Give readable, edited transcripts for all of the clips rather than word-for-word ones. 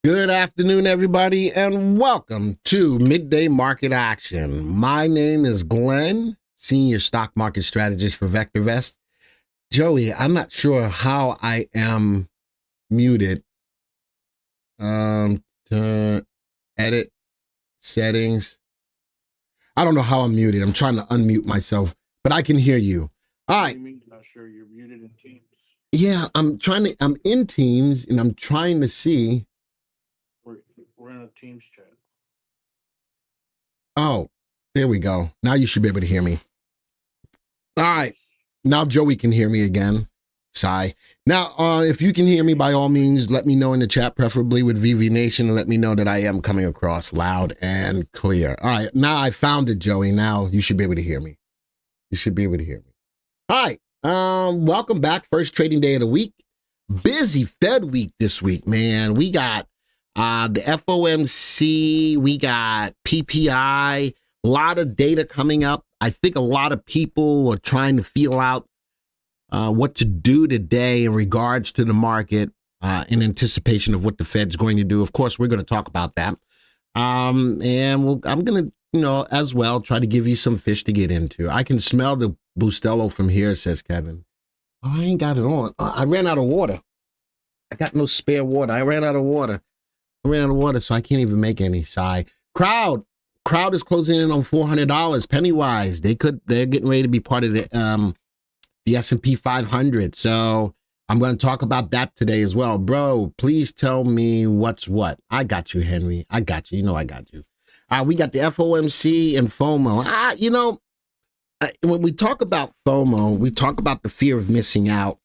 Good afternoon, everybody, and welcome to Midday Market Action. My name is Glenn, Senior Stock Market Strategist for VectorVest. Joey, I'm not sure how I am muted. To edit settings. I don't know how I'm muted. I'm trying to unmute myself, but I can hear you. All right. What do you mean you're not sure? You're muted in Teams. Yeah, I'm in Teams, and I'm trying to see. We're in a Teams chat. Oh, there we go. Now you should be able to hear me. All right. Now Joey can hear me again. Sigh. Now, if you can hear me, by all means, let me know in the chat, preferably with VV Nation, and let me know that I am coming across loud and clear. All right. Now I found it, Joey. Now you should be able to hear me. You should be able to hear me. All right. Welcome back. First trading day of the week. Busy Fed week this week, man. We got the FOMC. We got PPI. A lot of data coming up. I think a lot of people are trying to feel out what to do today in regards to the market in anticipation of what the Fed's going to do. Of course, we're going to talk about that. I'm going to, as well, try to give you some fish to get into. I can smell the Bustelo from here, says Kevin. Oh, I ain't got it on. I ran out of water. I got no spare water. I ran out of water. So I can't even make any. Sigh. Crowd is closing in on $400. Pennywise, they're getting ready to be part of the S&P 500. So I'm going to talk about that today as well. Bro, please tell me what's what. I got you, Henry. I got you. You know I got you. We got the FOMC and FOMO. When we talk about FOMO, we talk about the fear of missing out.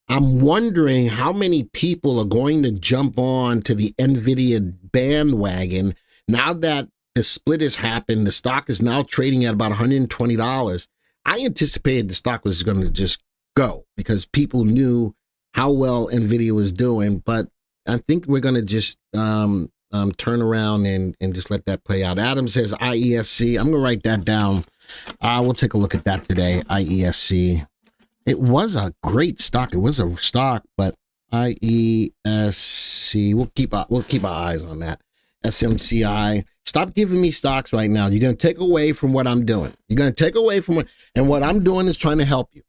I'm wondering how many people are going to jump on to the NVIDIA bandwagon now that the split has happened. The stock is now trading at about $120. I anticipated the stock was going to just go because people knew how well NVIDIA was doing, but I think we're going to just turn around and just let that play out. Adam says IESC. I'm going to write that down. We'll take a look at that today. IESC. It was a great stock. It was a stock, but IESC. We'll keep our eyes on that. SMCI. Stop giving me stocks right now. You're going to take away from what I'm doing. And what I'm doing is trying to help you.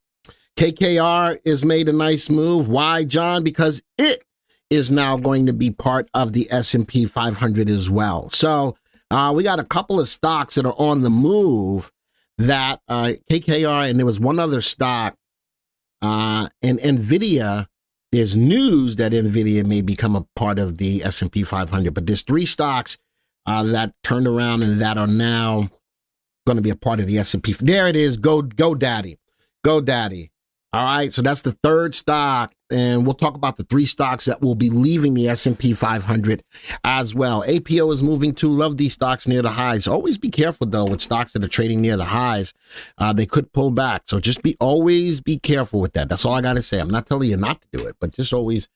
KKR has made a nice move. Why, John? Because it is now going to be part of the S&P 500 as well. So we got a couple of stocks that are on the move that KKR, and there was one other stock, and NVIDIA. There's news that NVIDIA may become a part of the S&P 500, but there's three stocks that turned around and that are now going to be a part of the S&P. There it is. GoDaddy. All right. So that's the third stock. And we'll talk about the three stocks that will be leaving the S&P 500 as well. APO is moving to. Love these stocks near the highs. Always be careful, though, with stocks that are trading near the highs. They could pull back. So just always be careful with that. That's all I got to say. I'm not telling you not to do it, but just always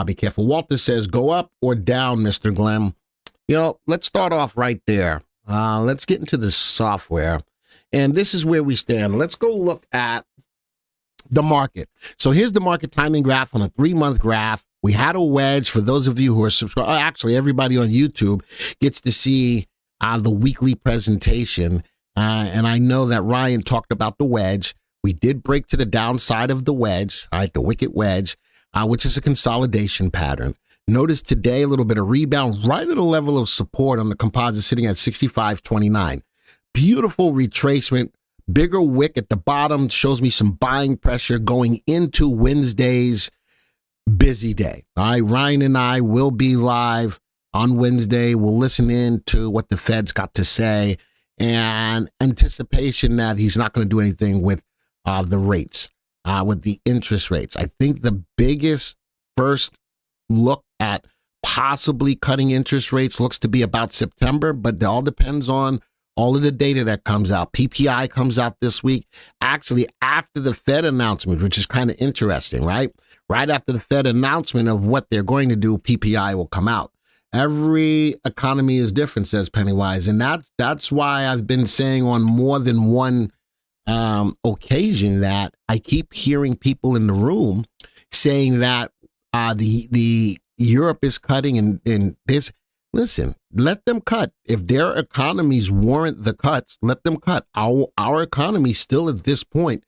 be careful. Walter says, go up or down, Mr. Glenn. Let's start off right there. Let's get into the software. And this is where we stand. Let's go look at the market. So here's the market timing graph on a 3-month graph. We had a wedge. For those of you who are subscribed, actually everybody on YouTube gets to see the weekly presentation. And I know that Ryan talked about the wedge. We did break to the downside of the wedge, all right, the wicket wedge, which is a consolidation pattern. Notice today a little bit of rebound right at a level of support on the composite sitting at 65.29. Beautiful retracement. Bigger wick at the bottom shows me some buying pressure going into Wednesday's busy day. All right, Ryan and I will be live on Wednesday. We'll listen in to what the Fed's got to say and anticipation that he's not going to do anything with the rates, with the interest rates. I think the biggest first look at possibly cutting interest rates looks to be about September, but it all depends on all of the data that comes out. PPI comes out this week, actually after the Fed announcement, which is kind of interesting, right? Right after the Fed announcement of what they're going to do, PPI will come out. Every economy is different, says Pennywise. And that's why I've been saying on more than one occasion that I keep hearing people in the room saying that the Europe is cutting and this. Listen, let them cut. If their economies warrant the cuts, let them cut. Our economy still at this point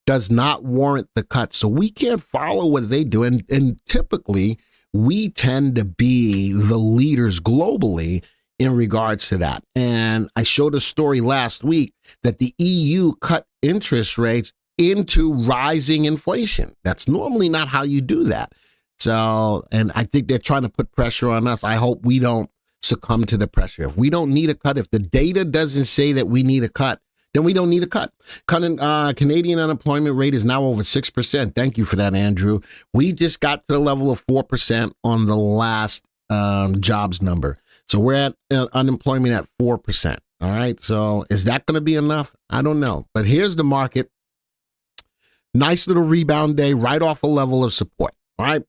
does not warrant the cuts. So we can't follow what they do. And typically, we tend to be the leaders globally in regards to that. And I showed a story last week that the EU cut interest rates into rising inflation. That's normally not how you do that. So, and I think they're trying to put pressure on us. I hope we don't succumb to the pressure. If we don't need a cut, if the data doesn't say that we need a cut, then we don't need a cut. Canadian unemployment rate is now over 6%. Thank you for that, Andrew. We just got to the level of 4% on the last jobs number. So we're at unemployment at 4%. All right. So is that going to be enough? I don't know. But here's the market. Nice little rebound day right off a level of support. All right.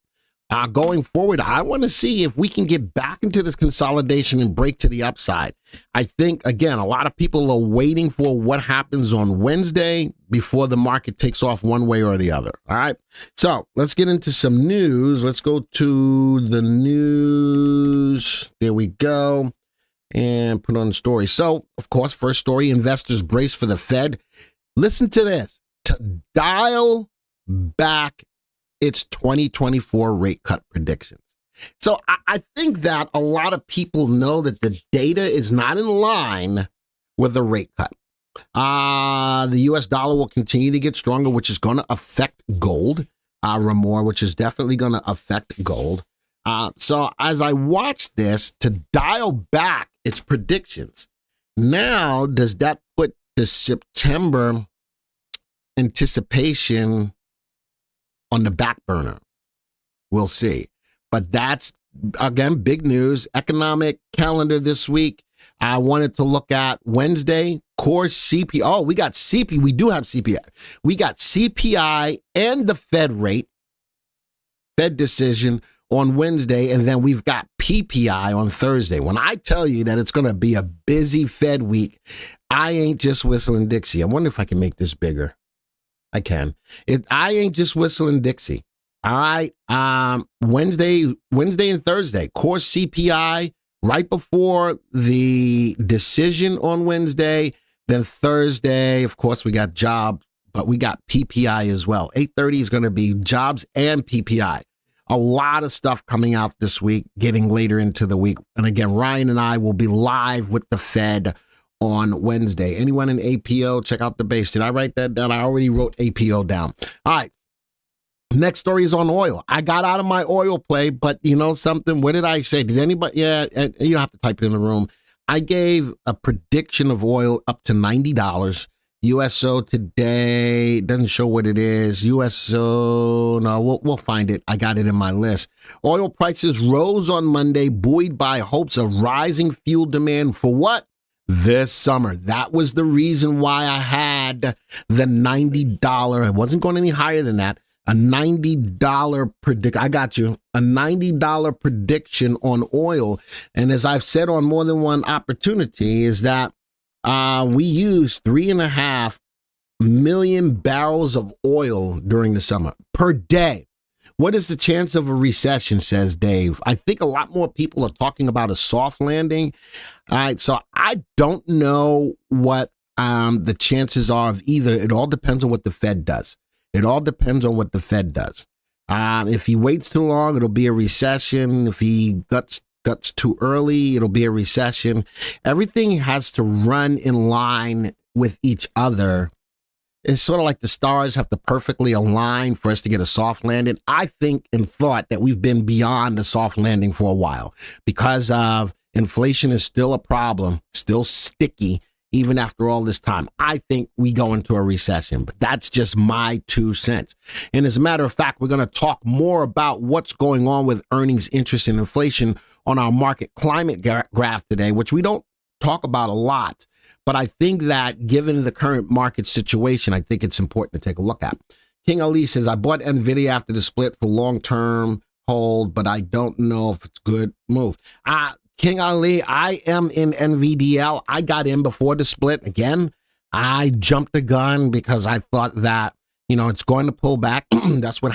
Going forward, I want to see if we can get back into this consolidation and break to the upside. I think, again, a lot of people are waiting for what happens on Wednesday before the market takes off one way or the other. All right. So let's get into some news. Let's go to the news. There we go. And put on the story. So, of course, first story, investors brace for the Fed. Listen to this. To dial back its 2024 rate cut predictions. So I think that a lot of people know that the data is not in line with the rate cut. The U.S. dollar will continue to get stronger, which is going to affect gold, Ramor, which is definitely going to affect gold. So as I watch this, to dial back its predictions, now does that put the September anticipation on the back burner? We'll see. But that's, again, big news. Economic calendar this week. I wanted to look at Wednesday, core CPI. Oh, we got CPI. We do have CPI. We got CPI and the Fed rate, Fed decision on Wednesday, and then we've got PPI on Thursday. When I tell you that it's going to be a busy Fed week, I ain't just whistling Dixie. I wonder if I can make this bigger. I can. I ain't just whistling Dixie. All right. Wednesday and Thursday, core CPI right before the decision on Wednesday. Then Thursday, of course, we got jobs, but we got PPI as well. 8:30 is going to be jobs and PPI. A lot of stuff coming out this week, getting later into the week. And again, Ryan and I will be live with the Fed on Wednesday. Anyone in APO, check out the base. Did I write that down? I already wrote APO down. All right. Next story is on oil. I got out of my oil play, but you know something? What did I say? Did anybody? Yeah, and you don't have to type it in the room. I gave a prediction of oil up to $90. USO today doesn't show what it is. USO, no, we'll find it. I got it in my list. Oil prices rose on Monday, buoyed by hopes of rising fuel demand for what? This summer. That was the reason why I had the $90. I wasn't going any higher than that. A $90 predict. I got you. A $90 prediction on oil. And as I've said on more than one opportunity, is that we use 3.5 million barrels of oil during the summer per day. What is the chance of a recession, says Dave? I think a lot more people are talking about a soft landing. All right, so I don't know what the chances are of either. It all depends on what the Fed does. It all depends on what the Fed does. If he waits too long, it'll be a recession. If he guts too early, it'll be a recession. Everything has to run in line with each other. It's sort of like the stars have to perfectly align for us to get a soft landing. I think and thought that we've been beyond the soft landing for a while because of inflation is still a problem, still sticky, even after all this time. I think we go into a recession, but that's just my 2 cents. And as a matter of fact, we're going to talk more about what's going on with earnings, interest, and inflation on our market climate graph today, which we don't talk about a lot. But I think that given the current market situation, I think it's important to take a look at. King Ali says, I bought NVIDIA after the split for long-term hold, but I don't know if it's a good move. King Ali, I am in NVDL. I got in before the split. Again, I jumped the gun because I thought that It's going to pull back. That's what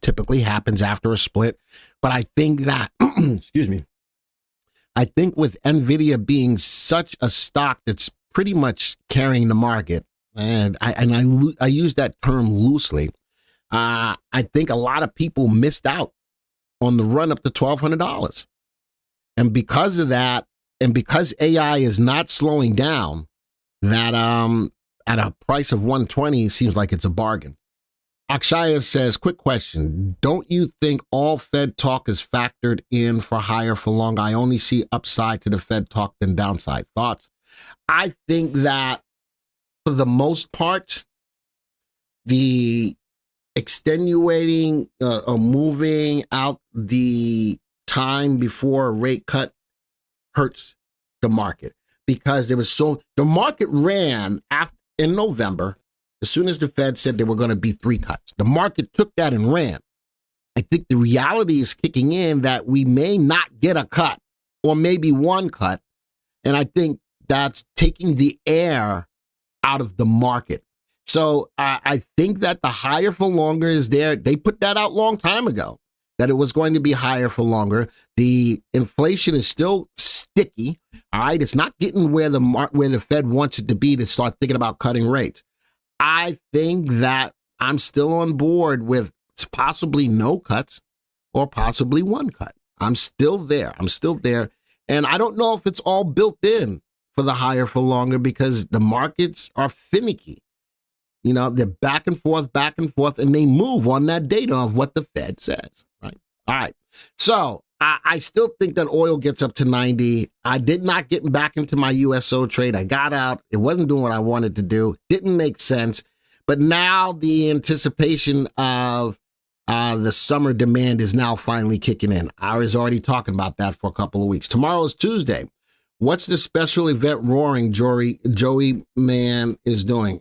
typically happens after a split. But I think that, excuse me, I think with NVIDIA being such a stock that's pretty much carrying the market, and I use that term loosely, I think a lot of people missed out on the run up to $1,200. And because of that, and because AI is not slowing down, that at a price of 120 seems like it's a bargain. Akshaya says, quick question. Don't you think all Fed talk is factored in for higher for longer? I only see upside to the Fed talk than downside. Thoughts? I think that for the most part, the extenuating or moving out the time before a rate cut hurts the market, because the market ran in November. As soon as the Fed said there were going to be 3 cuts, the market took that and ran. I think the reality is kicking in that we may not get a cut, or maybe 1 cut. And I think that's taking the air out of the market. So I think that the higher for longer is there. They put that out a long time ago, that it was going to be higher for longer. The inflation is still sticky. All right. It's not getting where the Fed wants it to be to start thinking about cutting rates. I think that I'm still on board with possibly no cuts or possibly 1 cut. I'm still there. And I don't know if it's all built in for the higher for longer, because the markets are finicky. They're back and forth, and they move on that data of what the Fed says, right? All right. So I still think that oil gets up to 90. I did not get back into my USO trade. I got out. It wasn't doing what I wanted to do. Didn't make sense. But now the anticipation of the summer demand is now finally kicking in. I was already talking about that for a couple of weeks. Tomorrow is Tuesday. What's the special event Roaring Joey Man is doing?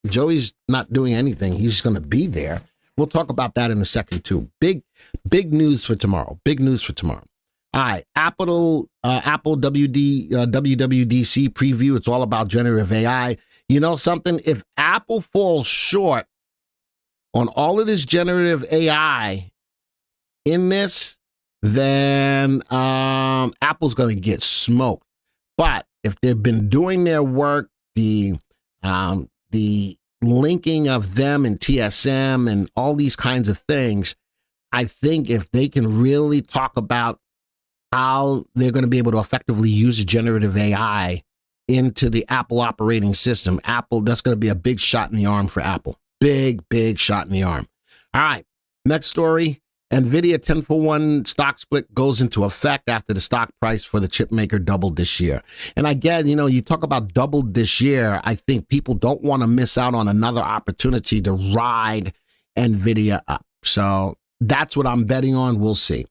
Joey's not doing anything. He's going to be there. We'll talk about that in a second, too. Big news for tomorrow. All right. Apple WWDC preview. It's all about generative AI. You know something? If Apple falls short on all of this generative AI in this, then Apple's going to get smoked. But if they've been doing their work, the linking of them and TSM and all these kinds of things, I think if they can really talk about how they're going to be able to effectively use generative AI into the Apple operating system, that's going to be a big shot in the arm for Apple. Big shot in the arm. All right. Next story. NVIDIA 10-for-1 stock split goes into effect after the stock price for the chip maker doubled this year. And again, you talk about doubled this year. I think people don't want to miss out on another opportunity to ride NVIDIA up. So that's what I'm betting on. We'll see.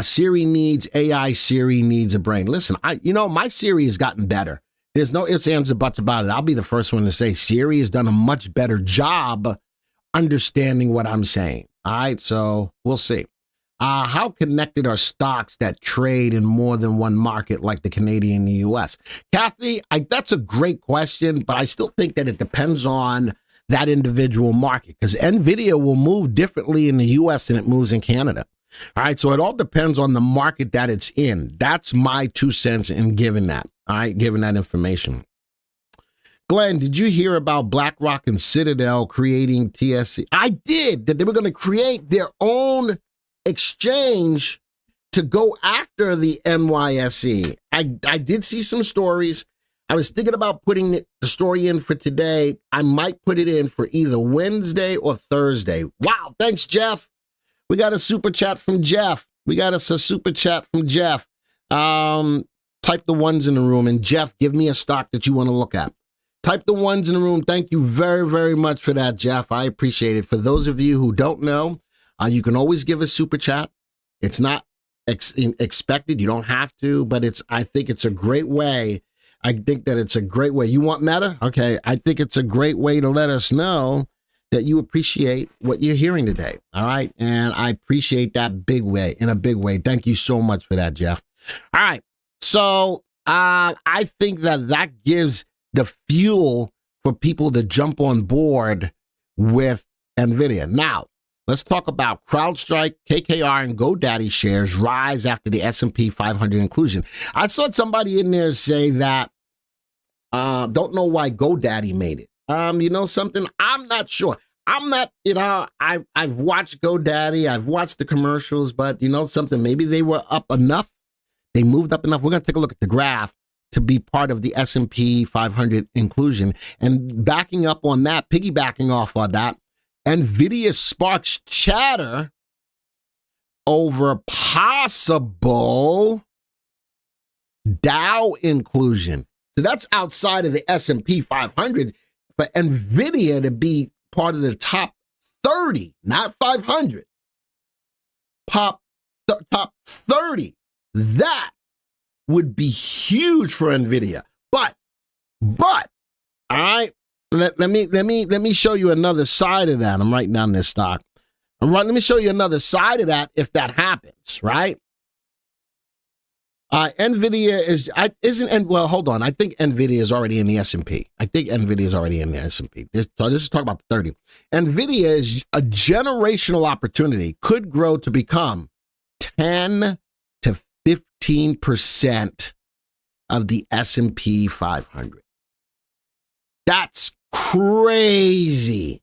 Siri needs a brain. Listen, my Siri has gotten better. There's no ifs, ands, or buts about it. I'll be the first one to say Siri has done a much better job understanding what I'm saying. All right, so we'll see. How connected are stocks that trade in more than one market like the Canadian and the U.S.? Kathy, that's a great question, but I still think that it depends on that individual market, because NVIDIA will move differently in the U.S. than it moves in Canada. All right, so it all depends on the market that it's in. That's my 2 cents in giving that, all right, giving that information. Glenn, did you hear about BlackRock and Citadel creating TSC? I did, that they were going to create their own exchange to go after the NYSE. I did see some stories. I was thinking about putting the story in for today. I might put it in for either Wednesday or Thursday. Wow, thanks, Jeff. We got a super chat from Jeff. Type the ones in the room, and Jeff, give me a stock that you want to look at. Type the ones in the room. Thank you very, very much for that, Jeff. I appreciate it. For those of you who don't know, you can always give a super chat. It's not expected. You don't have to, but I think it's a great way. I think that it's a great way. You want meta? Okay. I think it's a great way to let us know that you appreciate what you're hearing today. All right. And I appreciate that in a big way. Thank you so much for that, Jeff. All right. So I think that gives the fuel for people to jump on board with NVIDIA. Now, let's talk about CrowdStrike, KKR, and GoDaddy shares rise after the S&P 500 inclusion. I saw somebody in there say that, don't know why GoDaddy made it. You know something? I'm not sure. I'm not, I've watched GoDaddy, I've watched the commercials, but you know something? Maybe they were up enough. They moved up enough. We're going to take a look at the graph to be part of the S&P 500 inclusion. And backing up on that, piggybacking off of that, NVIDIA sparks chatter over possible Dow inclusion. So that's outside of the S&P 500. For NVIDIA to be part of the top 30, not 500, top 30, that would be huge for NVIDIA. But, all right, let me show you another side of that. I'm writing down this stock. Let me show you another side of that if that happens, right? NVIDIA well, hold on. I think NVIDIA is already in the S&P. I think NVIDIA is already in the S&P. This is talking about the 30. NVIDIA is a generational opportunity, could grow to become 10 to 15% of the S&P 500. That's crazy.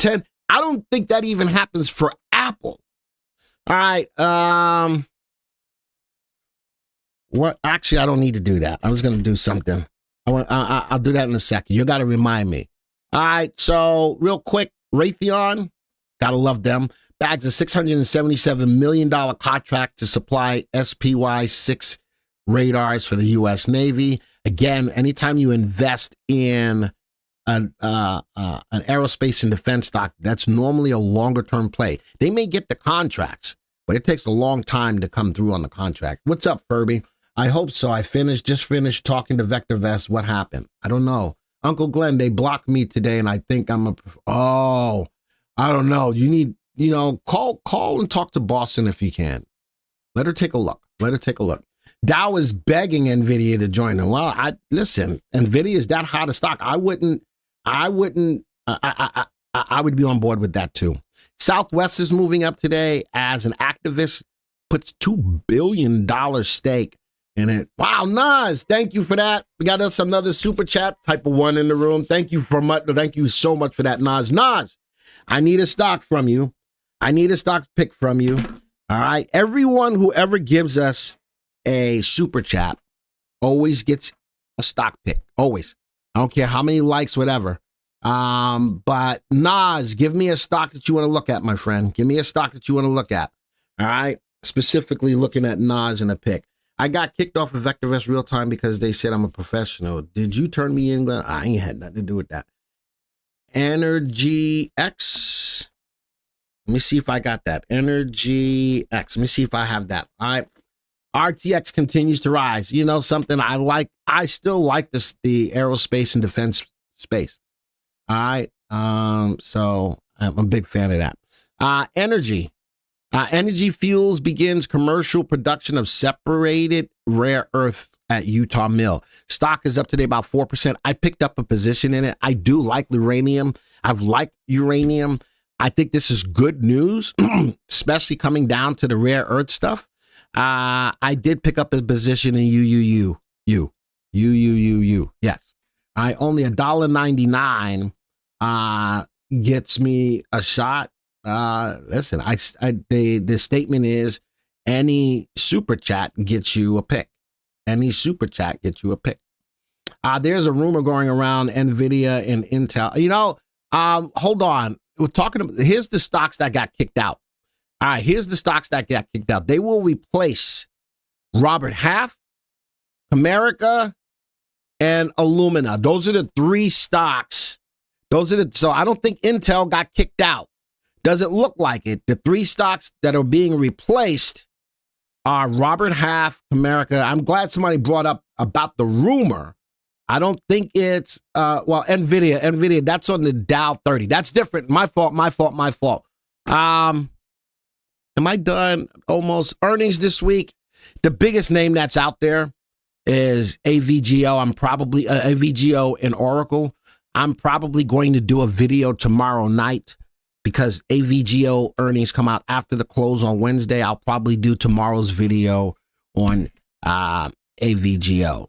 10. I don't think that even happens for Apple. All right. What? Actually, I don't need to do that. I was going to do something. I'll do that in a second. You got to remind me. All right. So real quick, Raytheon, gotta love them. Bags a $677 million contract to supply SPY-6 radars for the U.S. Navy. Again, anytime you invest in an aerospace and defense stock, that's normally a longer-term play. They may get the contracts, but it takes a long time to come through on the contract. What's up, Furby? I hope so. I just finished talking to VectorVest. What happened? I don't know. Uncle Glenn, they blocked me today, and I think I don't know. You need, call and talk to Boston if you can. Let her take a look. Dow is begging NVIDIA to join them. Well, listen, NVIDIA is that hot a stock. I would be on board with that too. Southwest is moving up today as an activist puts $2 billion stake in it. Wow, Nas, thank you for that. We got us another super chat, type of one in the room. Thank you so much for that, Nas. Nas, I need a stock from you. I need a stock pick from you. All right. Everyone who ever gives us a super chat always gets a stock pick. Always. I don't care how many likes, whatever. But Nas, give me a stock that you want to look at, my friend. Give me a stock that you want to look at. All right. Specifically looking at Nas and a pick. I got kicked off of VectorVest real time because they said I'm a professional. Did you turn me in? I ain't had nothing to do with that. Energy X. Let me see if I got that. Energy X. Let me see if I have that. All right. RTX continues to rise. You know something I like? I still like the aerospace and defense space. All right. So I'm a big fan of that. Energy. Energy Fuels begins commercial production of separated rare earth at Utah Mill. Stock is up today about 4%. I picked up a position in it. I do like uranium. I've liked uranium. I think this is good news, especially coming down to the rare earth stuff. I did pick up a position in UUU. Yes. Only $1.99 gets me a shot. Listen, the statement is any super chat gets you a pick. Any super chat gets you a pick. There's a rumor going around NVIDIA and Intel. Hold on. Here's the stocks that got kicked out. All right, here's the stocks that got kicked out. They will replace Robert Half, America, and Illumina. Those are the three stocks. So I don't think Intel got kicked out. Doesn't look like it. The three stocks that are being replaced are Robert Half, America. I'm glad somebody brought up about the rumor. I don't think it's, NVIDIA. NVIDIA, that's on the Dow 30. That's different. My fault. Am I done? Almost. Earnings this week. The biggest name that's out there is AVGO. I'm probably AVGO and Oracle. I'm probably going to do a video tomorrow night because AVGO earnings come out after the close on Wednesday. I'll probably do tomorrow's video on AVGO.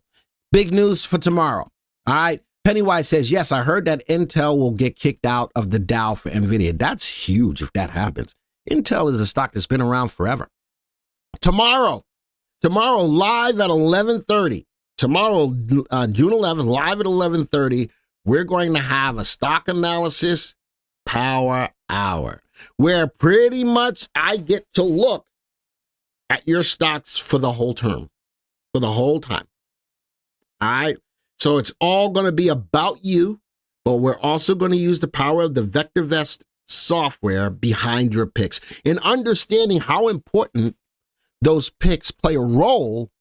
Big news for tomorrow. All right. Pennywise says, yes, I heard that Intel will get kicked out of the Dow for NVIDIA. That's huge if that happens. Intel is a stock that's been around forever. Tomorrow live at 11:30. Tomorrow, June 11th, live at 11:30, we're going to have a stock analysis power hour where pretty much I get to look at your stocks for the whole term, for the whole time. All right. So it's all going to be about you, but we're also going to use the power of the VectorVest software behind your picks in understanding how important those picks play a role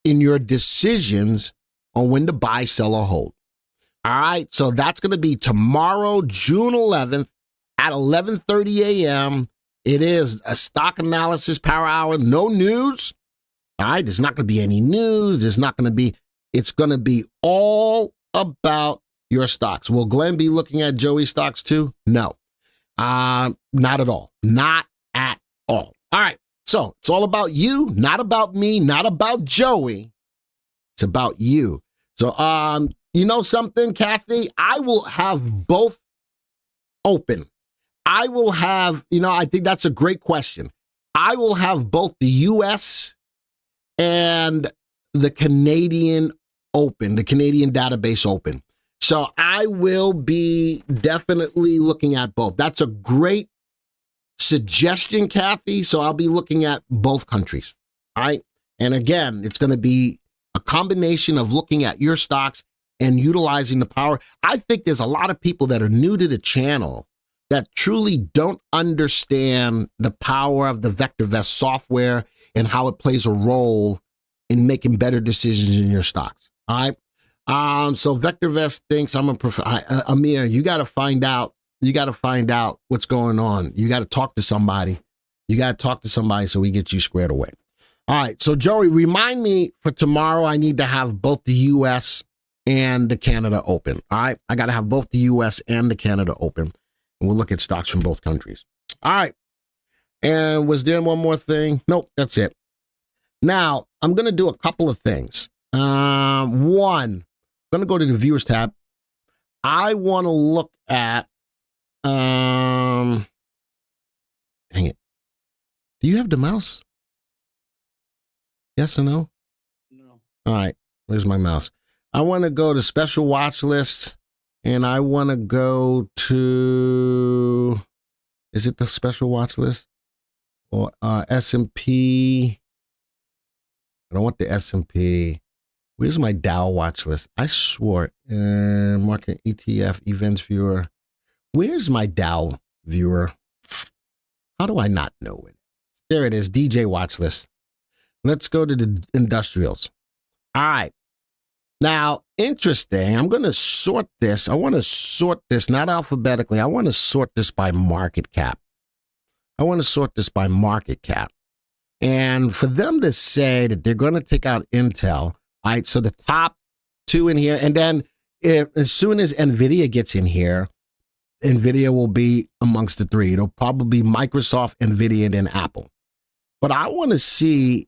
in your decisions on when to buy, sell, or hold. All right. So that's going to be tomorrow, June 11th at 11:30 a.m. It is a stock analysis power hour. No news. All right. There's not going to be any news. It's going to be all about your stocks. Will Glenn be looking at Joey's stocks too? No, not at all. Not at all. All right. So it's all about you, not about me, not about Joey. It's about you. So, you know something, Kathy? I will have both open. I will have, I think that's a great question. I will have both the U.S. and the Canadian open, the Canadian database open. So I will be definitely looking at both. That's a great suggestion, Kathy. So I'll be looking at both countries. All right. And again, it's going to be a combination of looking at your stocks and utilizing the power. I think there's a lot of people that are new to the channel that truly don't understand the power of the VectorVest software and how it plays a role in making better decisions in your stocks. All right. So VectorVest thinks I'm a Amir, you got to find out. You got to find out what's going on. You got to talk to somebody. So we get you squared away. All right. So Joey, remind me for tomorrow, I need to have both the U.S. and the Canada open. All right. I got to have both the U.S. and the Canada open. And we'll look at stocks from both countries. All right. And was there one more thing? Nope. That's it. Now I'm going to do a couple of things. One, I'm going to go to the viewers tab. I want to look at, dang it. Do you have the mouse? Yes or no? No. All right. Where's my mouse? I want to go to special watch lists and I want to go to, is it the special watch list or S&P? I don't want the S&P. Where's my Dow watch list? I swore, market ETF events viewer. Where's my Dow viewer? How do I not know it? There it is, DJ watch list. Let's go to the industrials. All right. Now, interesting. I'm going to sort this. I want to sort this, not alphabetically. I want to sort this by market cap. And for them to say that they're going to take out Intel, all right, so the top two in here, and then as soon as NVIDIA gets in here, NVIDIA will be amongst the three. It'll probably be Microsoft, NVIDIA, and then Apple. But I want to see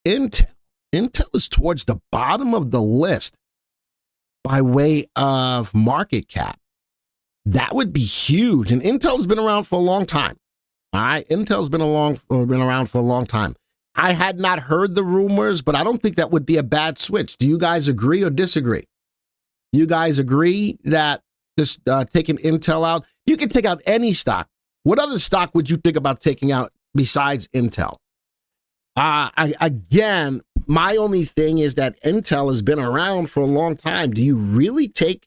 Intel. Intel is towards the bottom of the list by way of market cap. That would be huge. And Intel's been around for a long time. All right, Intel's been around for a long time. I had not heard the rumors, but I don't think that would be a bad switch. Do you guys agree or disagree? You guys agree that this taking Intel out? You can take out any stock. What other stock would you think about taking out besides Intel? Again, my only thing is that Intel has been around for a long time. Do you really take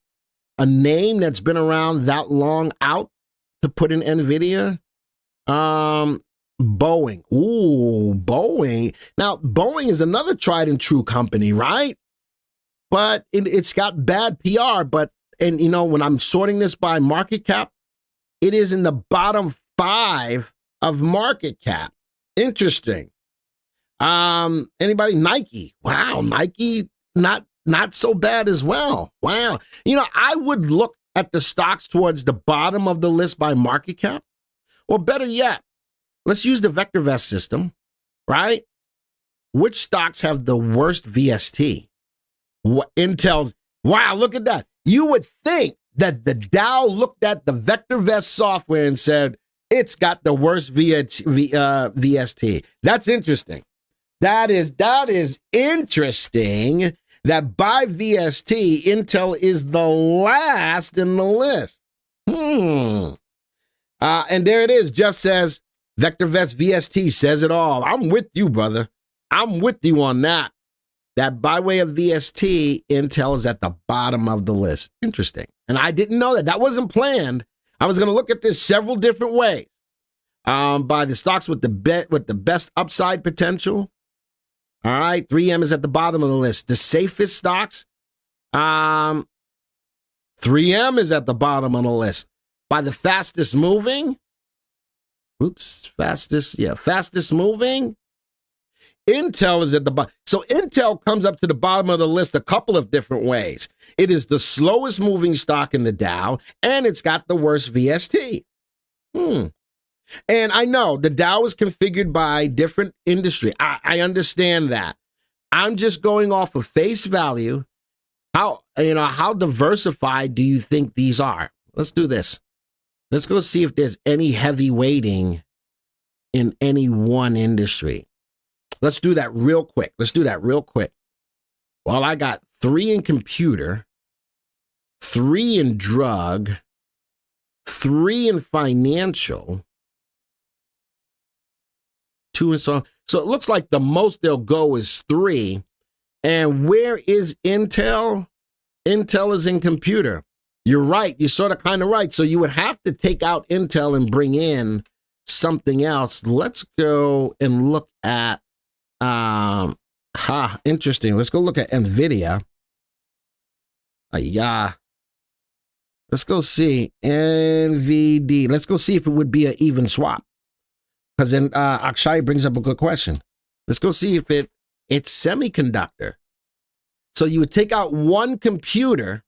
a name that's been around that long out to put in NVIDIA? Boeing. Ooh, Boeing. Now, Boeing is another tried and true company, right? But it's got bad PR. And when I'm sorting this by market cap, it is in the bottom 5 of market cap. Interesting. Anybody? Nike. Wow, Nike not not so bad as well. Wow. You know, I would look at the stocks towards the bottom of the list by market cap. Or better yet, let's use the VectorVest system, right? Which stocks have the worst VST? Intel's, wow, look at that. You would think that the Dow looked at the VectorVest software and said, it's got the worst VST. That's interesting. That is interesting that by VST, Intel is the last in the list. And there it is. Jeff says, VectorVest VST says it all. I'm with you, brother. I'm with you on that. That by way of VST, Intel is at the bottom of the list. Interesting. And I didn't know that. That wasn't planned. I was going to look at this several different ways. By the stocks with the best upside potential. All right, 3M is at the bottom of the list. The safest stocks, 3M is at the bottom of the list. By the fastest moving, fastest moving, Intel is at the bottom. So Intel comes up to the bottom of the list a couple of different ways. It is the slowest moving stock in the Dow, and it's got the worst VST. And I know the Dow is configured by different industry. I understand that. I'm just going off of face value. How diversified do you think these are? Let's do this. Let's go see if there's any heavy weighting in any one industry. Let's do that real quick. Well, I got 3 in computer, 3 in drug, 3 in financial, 2 and so it looks like the most they'll go is 3. And where is Intel? Intel is in computer. You're right. You're sort of kind of right. So you would have to take out Intel and bring in something else. Let's go and look at interesting. Let's go look at NVIDIA. Let's go see NVD. Let's go see if it would be an even swap. Because then Akshay brings up a good question. Let's go see if it's semiconductor. So you would take out one computer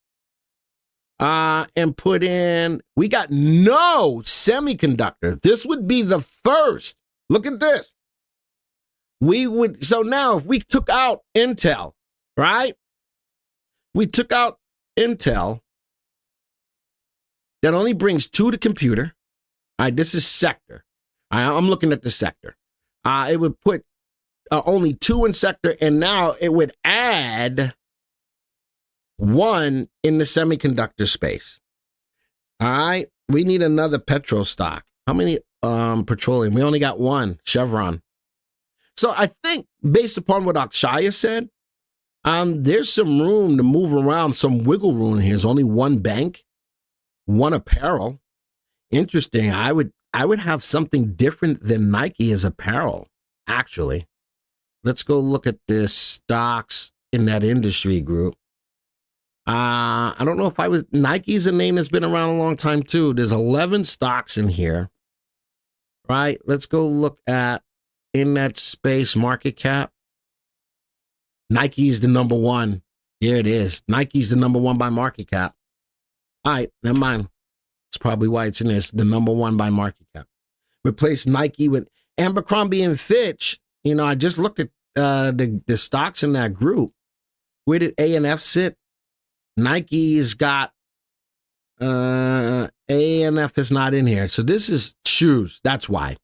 and put in, we got no semiconductor. This would be the first. Look at this. So now if we took out Intel, right? We took out Intel. That only brings 2 to computer. All right, this is sector. I'm looking at the sector. It would put only 2 in sector, and now it would add 1 in the semiconductor space. All right, we need another petro stock. How many petroleum? We only got 1, Chevron. So I think based upon what Akshaya said, there's some room to move around, some wiggle room here. There's only 1 bank, 1 apparel. Interesting. I would have something different than Nike as apparel, actually. Let's go look at the stocks in that industry group. I don't know if Nike's a name that's been around a long time too. There's 11 stocks in here, right? Let's go look at, in that space, market cap. Nike is the number 1. Here it is. Nike's the number 1 by market cap. All right, never mind. That's probably why it's in this, the number 1 by market cap. Replace Nike with Abercrombie and Fitch. You know, I just looked at the stocks in that group. Where did A&F sit? Nike's got A&F is not in here. So this is shoes. That's why.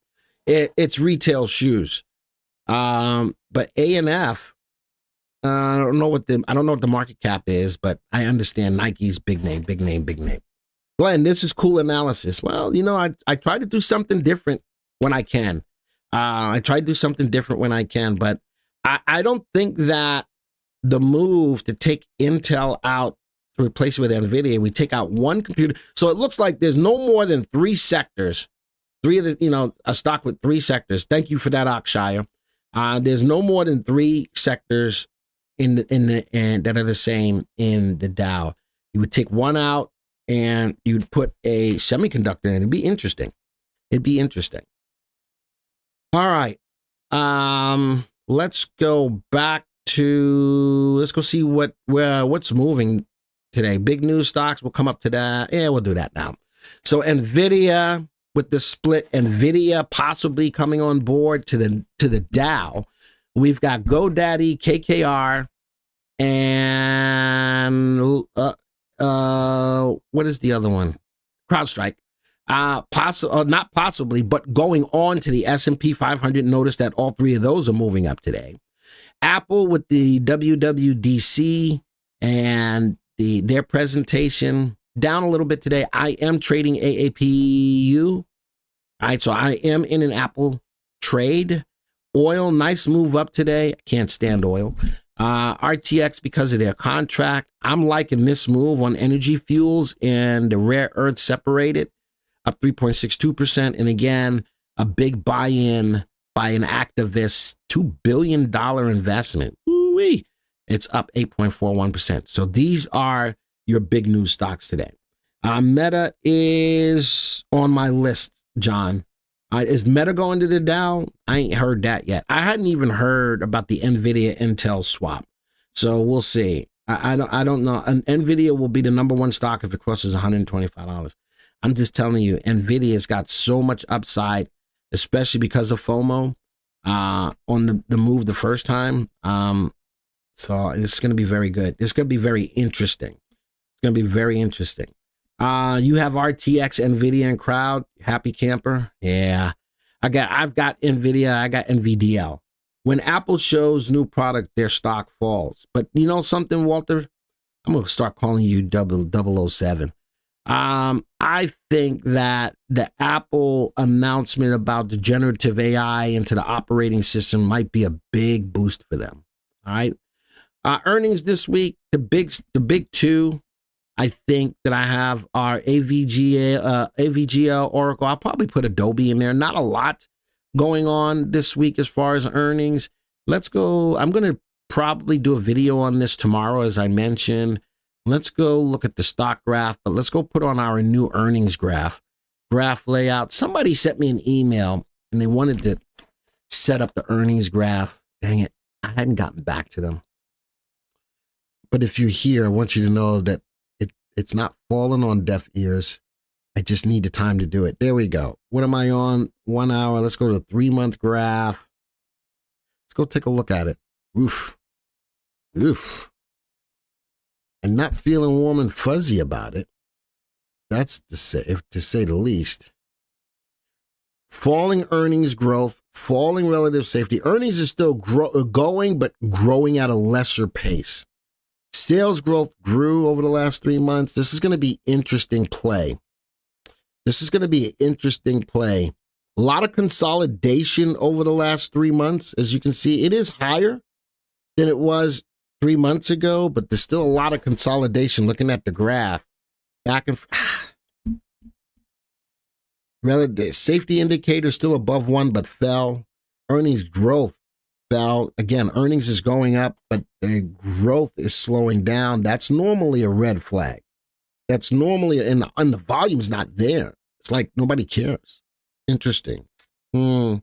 It's retail shoes. But A&F, I don't know what the market cap is, but I understand Nike's big name. Glenn, this is cool analysis. Well, you know, I try to do something different when I can. But I don't think that the move to take Intel out to replace it with NVIDIA, we take out 1 computer. So it looks like there's no more than 3 sectors. 3 of the, a stock with 3 sectors. Thank you for that, Akshaya. There's no more than 3 sectors and that are the same in the Dow. You would take 1 out and you'd put a semiconductor in. It'd be interesting. All right. Let's go back go see what's moving today. Big news stocks will come up to that. Yeah, we'll do that now. So Nvidia with the split, Nvidia possibly coming on board to the Dow. We've got GoDaddy, KKR, and what is the other one? CrowdStrike. Not possibly, but going on to the S&P 500. Notice that all three of those are moving up today. Apple with the WWDC and their presentation down a little bit today. I am trading AAPU. All right, so I am in an Apple trade. Oil, nice move up today. Can't stand oil. RTX because of their contract. I'm liking this move on energy fuels and the rare earth separated, up 3.62%. And again, a big buy-in by an activist, $2 billion investment. Ooh-wee. It's up 8.41%. So these are your big news stocks today. Meta is on my list, John. Is Meta going to the Dow? I ain't heard that yet. I hadn't even heard about the NVIDIA Intel swap. So we'll see. I don't know. NVIDIA will be the number one stock if it crosses $125. I'm just telling you, NVIDIA's got so much upside, especially because of FOMO on the move the first time. So it's going to be very good. It's going to be very interesting. It's going to be very interesting. You have RTX, NVIDIA, and Crowd. Happy camper. Yeah. I've got NVIDIA. I got NVDL. When Apple shows new product, their stock falls. But you know something, Walter? I'm going to start calling you 007. I think that the Apple announcement about the generative AI into the operating system might be a big boost for them. All right. Earnings this week, the big two, I think that I have are AVGL, Oracle. I'll probably put Adobe in there. Not a lot going on this week as far as earnings. Let's go. I'm going to probably do a video on this tomorrow, as I mentioned. Let's go look at the stock graph, but let's go put on our new earnings graph layout. Somebody sent me an email and they wanted to set up the earnings graph. Dang it. I hadn't gotten back to them. But if you're here, I want you to know that it's not falling on deaf ears. I just need the time to do it. There we go. What am I on? 1 hour. Let's go to the 3-month graph. Let's go take a look at it. Oof. And not feeling warm and fuzzy about it. That's to say the least. Falling earnings growth, falling relative safety. Earnings is still going, but growing at a lesser pace. Sales growth grew over the last 3 months. This is going to be interesting play. A lot of consolidation over the last 3 months. As you can see, it is higher than it was 3 months ago, but there's still a lot of consolidation. Looking at the graph, back and relative safety indicator still above 1, but fell. Earnings growth fell. Again, earnings is going up, but the growth is slowing down. That's normally a red flag. That's normally, and the volume's not there. It's like nobody cares. Interesting. Akshaya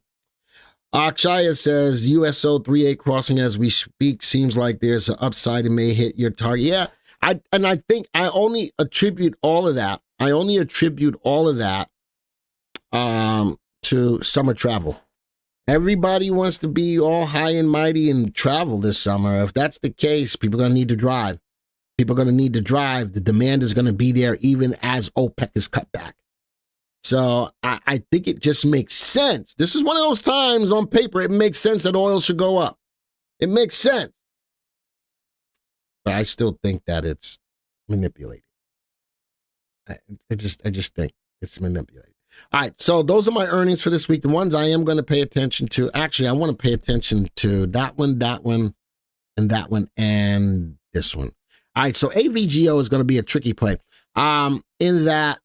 says USO 38 crossing as we speak. Seems like there's an upside and may hit your target. Yeah, I think I only attribute all of that. To summer travel. Everybody wants to be all high and mighty and travel this summer. If that's the case, people are going to need to drive. The demand is going to be there even as OPEC is cut back. So I think it just makes sense. This is one of those times on paper, it makes sense that oil should go up. It makes sense. But I still think that it's manipulated. I just think it's manipulated. All right, so those are my earnings for this week. The ones I am going to pay attention to. Actually, I want to pay attention to that one, and this one. All right, so AVGO is going to be a tricky play. In that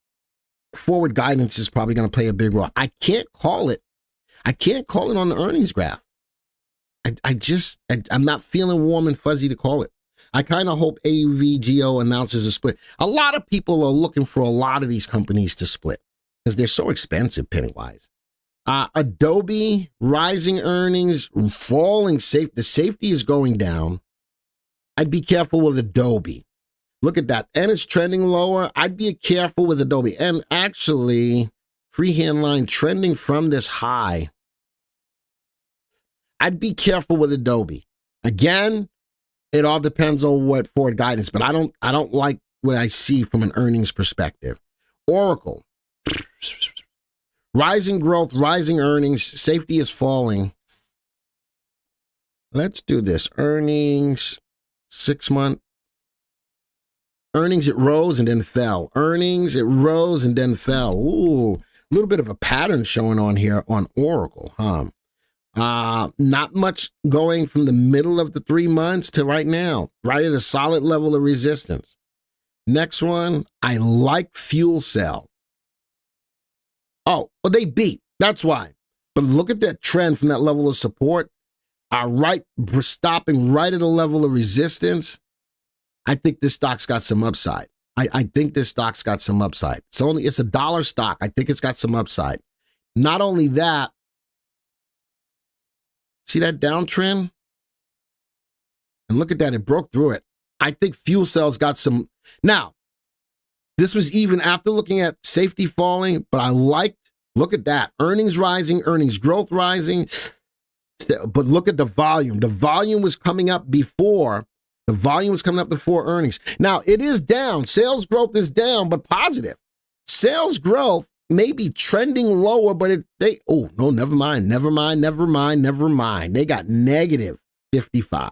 forward guidance is probably going to play a big role. I can't call it on the earnings graph. I'm not feeling warm and fuzzy to call it. I kind of hope AVGO announces a split. A lot of people are looking for a lot of these companies to split because they're so expensive penny-wise. Adobe, rising earnings, falling safe. The safety is going down. I'd be careful with Adobe. Look at that. And it's trending lower. I'd be careful with Adobe. And actually, freehand line trending from this high. I'd be careful with Adobe. Again, it all depends on what forward guidance, but I don't like what I see from an earnings perspective. Oracle. Rising growth, rising earnings, safety is falling. Let's do this. Earnings, 6 month. Earnings, it rose and then fell. Earnings, it rose and then fell. Ooh, a little bit of a pattern showing on here on Oracle, huh? Not much going from the middle of the 3 months to right now, right at a solid level of resistance. Next one, I like fuel cell. Oh, well, they beat. That's why. But look at that trend from that level of support. Stopping right at a level of resistance. I think this stock's got some upside. I think this stock's got some upside. It's a dollar stock. I think it's got some upside. Not only that, see that downtrend? And look at that. It broke through it. I think fuel cells got some. Now, this was even after looking at safety falling, but look at that. Earnings rising, earnings growth rising. But look at the volume. The volume was coming up before. The volume was coming up before earnings. Now, it is down. Sales growth is down, but positive. Sales growth may be trending lower, but never mind. They got negative 55.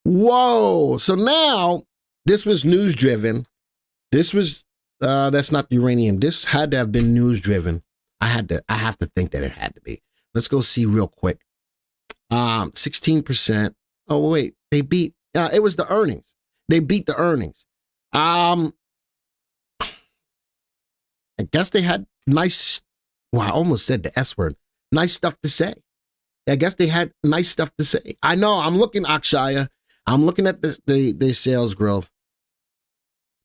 Whoa. So now, this was news driven. This was, that's not uranium. This had to have been news driven. I have to think that it had to be. Let's go see real quick. 16%. Oh, wait, they beat, it was the earnings. They beat the earnings. I guess they had nice, I almost said the S word, nice stuff to say. I guess they had nice stuff to say. I know, I'm looking, Akshaya, I'm looking at the sales growth.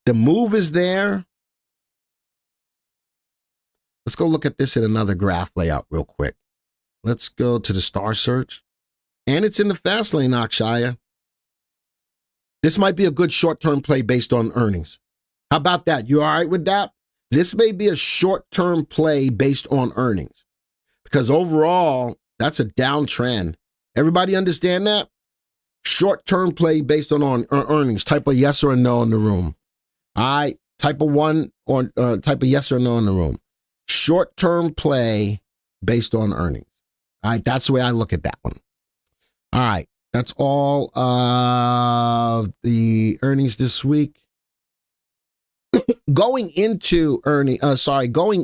The move is there. Let's go look at this in another graph layout real quick. Let's go to the star search. And it's in the fast lane, Akshaya. This might be a good short-term play based on earnings. How about that? You all right with that? This may be a short-term play based on earnings. Because overall, that's a downtrend. Everybody understand that? Short-term play based on earnings. Type a yes or a no in the room. All right? Type a one or type a yes or no in the room. Short-term play based on earnings. All right? That's the way I look at that one. All right, that's all of the earnings this week. Going into the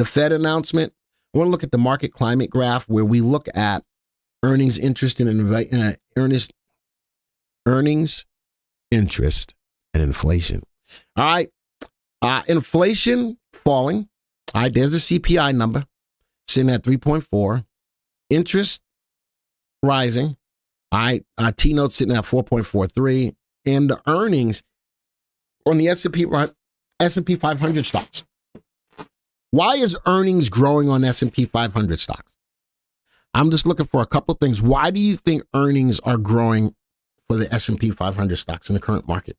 Fed announcement, I want to look at the market climate graph where we look at earnings, interest, and earnings, interest, and inflation. All right, inflation falling. All right, there's the CPI number sitting at 3.4. Interest rising. All right, T-note sitting at 4.43, and the earnings on the S&P 500 stocks. Why is earnings growing on S&P 500 stocks? I'm just looking for a couple of things. Why do you think earnings are growing for the S&P 500 stocks in the current market?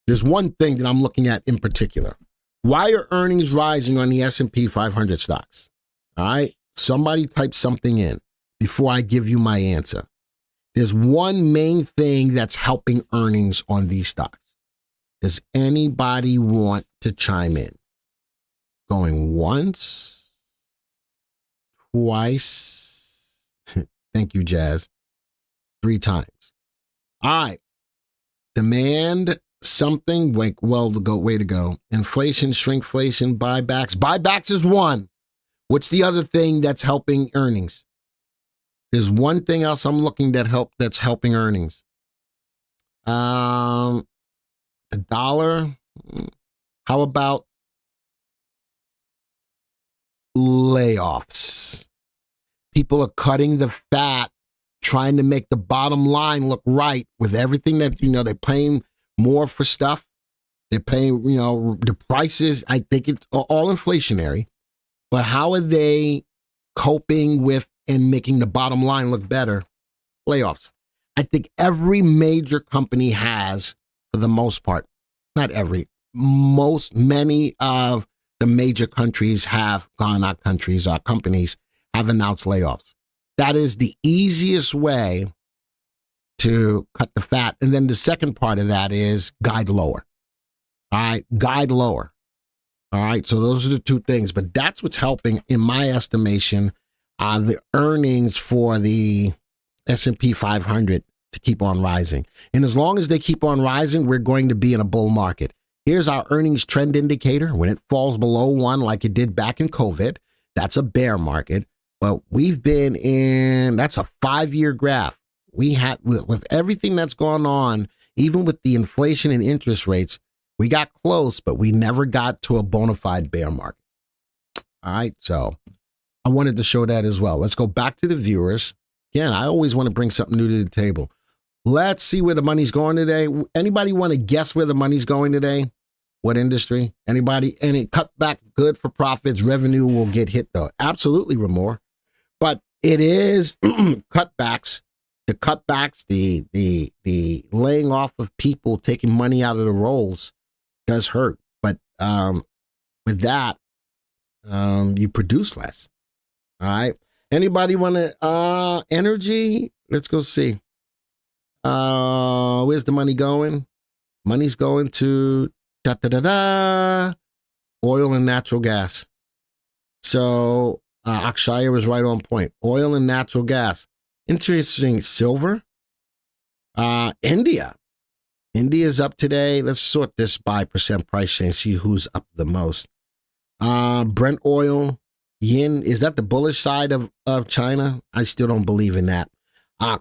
There's one thing that I'm looking at in particular. Why are earnings rising on the S&P 500 stocks? All right, somebody type something in before I give you my answer. There's one main thing that's helping earnings on these stocks. Does anybody want to chime in? Going once, twice, thank you, Jazz, 3 times. All right, demand something, way to go. Inflation, shrinkflation, buybacks. Buybacks is one. What's the other thing that's helping earnings? There's one thing else I'm looking that's helping earnings. The dollar. How about layoffs? People are cutting the fat, trying to make the bottom line look right with everything that, they're paying more for stuff. They're paying, the prices. I think it's all inflationary. But how are they coping with and making the bottom line look better? Layoffs. I think every major company has, for the most part, not every, many of the major countries have gone, not countries, companies have announced layoffs. That is the easiest way to cut the fat. And then the second part of that is guide lower. All right, guide lower. All right, so those are the two things. But that's what's helping, in my estimation, the earnings for the S&P 500 to keep on rising. And as long as they keep on rising, we're going to be in a bull market. Here's our earnings trend indicator. When it falls below 1, like it did back in COVID, that's a bear market. But we've been in, that's a 5-year graph. We had, with everything that's gone on, even with the inflation and interest rates, we got close, but we never got to a bona fide bear market. All right, so I wanted to show that as well. Let's go back to the viewers. Again, I always want to bring something new to the table. Let's see where the money's going today. Anybody want to guess where the money's going today? What industry? Anybody? Any cutback good for profits? Revenue will get hit though. Absolutely, Ramor. But it is cutbacks. The cutbacks, the laying off of people, taking money out of the rolls does hurt. But with that, you produce less. All right. Anybody want to energy? Let's go see. Where's the money going? Money's going to oil and natural gas. So Akshaya was right on point. Oil and natural gas. Interesting. Silver. India. India's up today. Let's sort this by percent price change, see who's up the most. Brent oil, yen. Is that the bullish side of China? I still don't believe in that.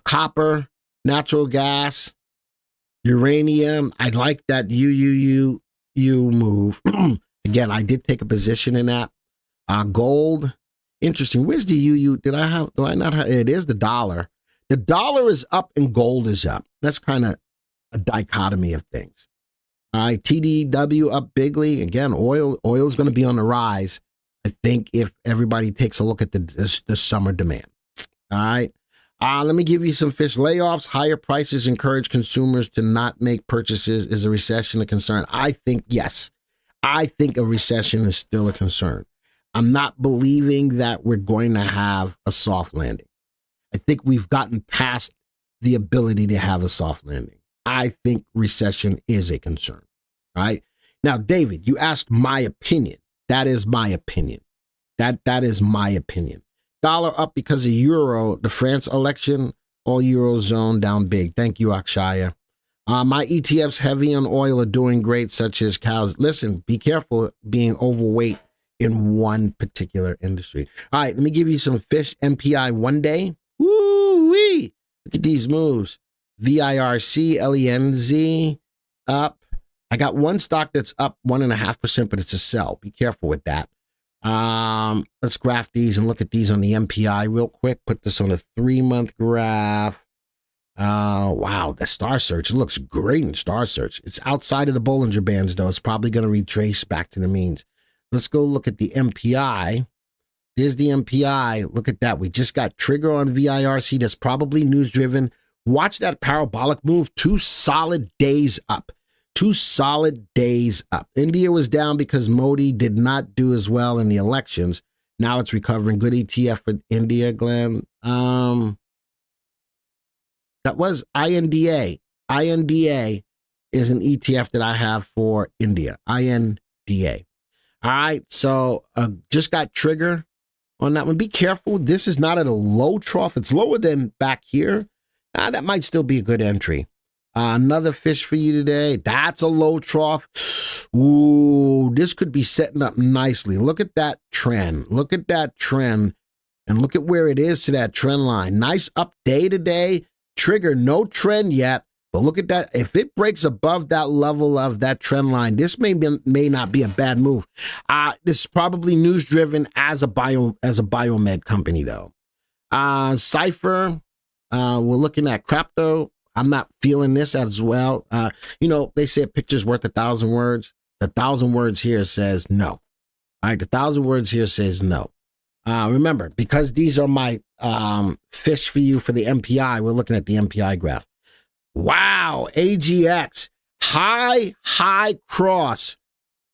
Copper, natural gas, uranium. I like that you move. Again, I did take a position in that. Gold. Interesting. Where's the UU? Do I not have? It is the dollar. The dollar is up and gold is up. That's kind of a dichotomy of things. All right. TDW up bigly. Again, oil is going to be on the rise. I think if everybody takes a look at the summer demand. All right. Let me give you some fish layoffs. Higher prices encourage consumers to not make purchases. Is a recession a concern? I think yes. I think a recession is still a concern. I'm not believing that we're going to have a soft landing. I think we've gotten past the ability to have a soft landing. I think recession is a concern. All right. Now, David, you asked my opinion. That is my opinion. That is my opinion. Dollar up because of euro. The France election, all Eurozone down big. Thank you, Akshaya. My ETFs heavy on oil are doing great, such as cows. Listen, be careful being overweight in one particular industry. All right, let me give you some fish MPI one day. Woo-wee. Look at these moves. VIRC, LENZ up. I got one stock that's up 1.5%, but it's a sell. Be careful with that. Let's graph these and look at these on the MPI real quick. Put this on a 3-month graph. Wow, the Star Search, it looks great in Star Search. It's outside of the Bollinger Bands, though. It's probably going to retrace back to the means. Let's go look at the MPI. There's the MPI. Look at that. We just got trigger on VIRC. That's probably news-driven. Watch that parabolic move. 2 solid days up. 2 solid days up. India was down because Modi did not do as well in the elections. Now it's recovering. Good ETF for India, Glenn. That was INDA. INDA is an ETF that I have for India. INDA. All right, so just got trigger on that one. Be careful. This is not at a low trough. It's lower than back here. That might still be a good entry. Another fish for you today. That's a low trough. Ooh, this could be setting up nicely. Look at that trend. Look at that trend. And look at where it is to that trend line. Nice up day today. Trigger, no trend yet. But look at that. If it breaks above that level of that trend line, this may not be a bad move. This is probably news driven as a biomed company though. Cypher, we're looking at crypto. I'm not feeling this as well. They say a picture's worth 1,000 words. The 1,000 words here says no. All right, the 1,000 words here says no. Remember, because these are my fish for you for the MPI, we're looking at the MPI graph. Wow, AGX, high cross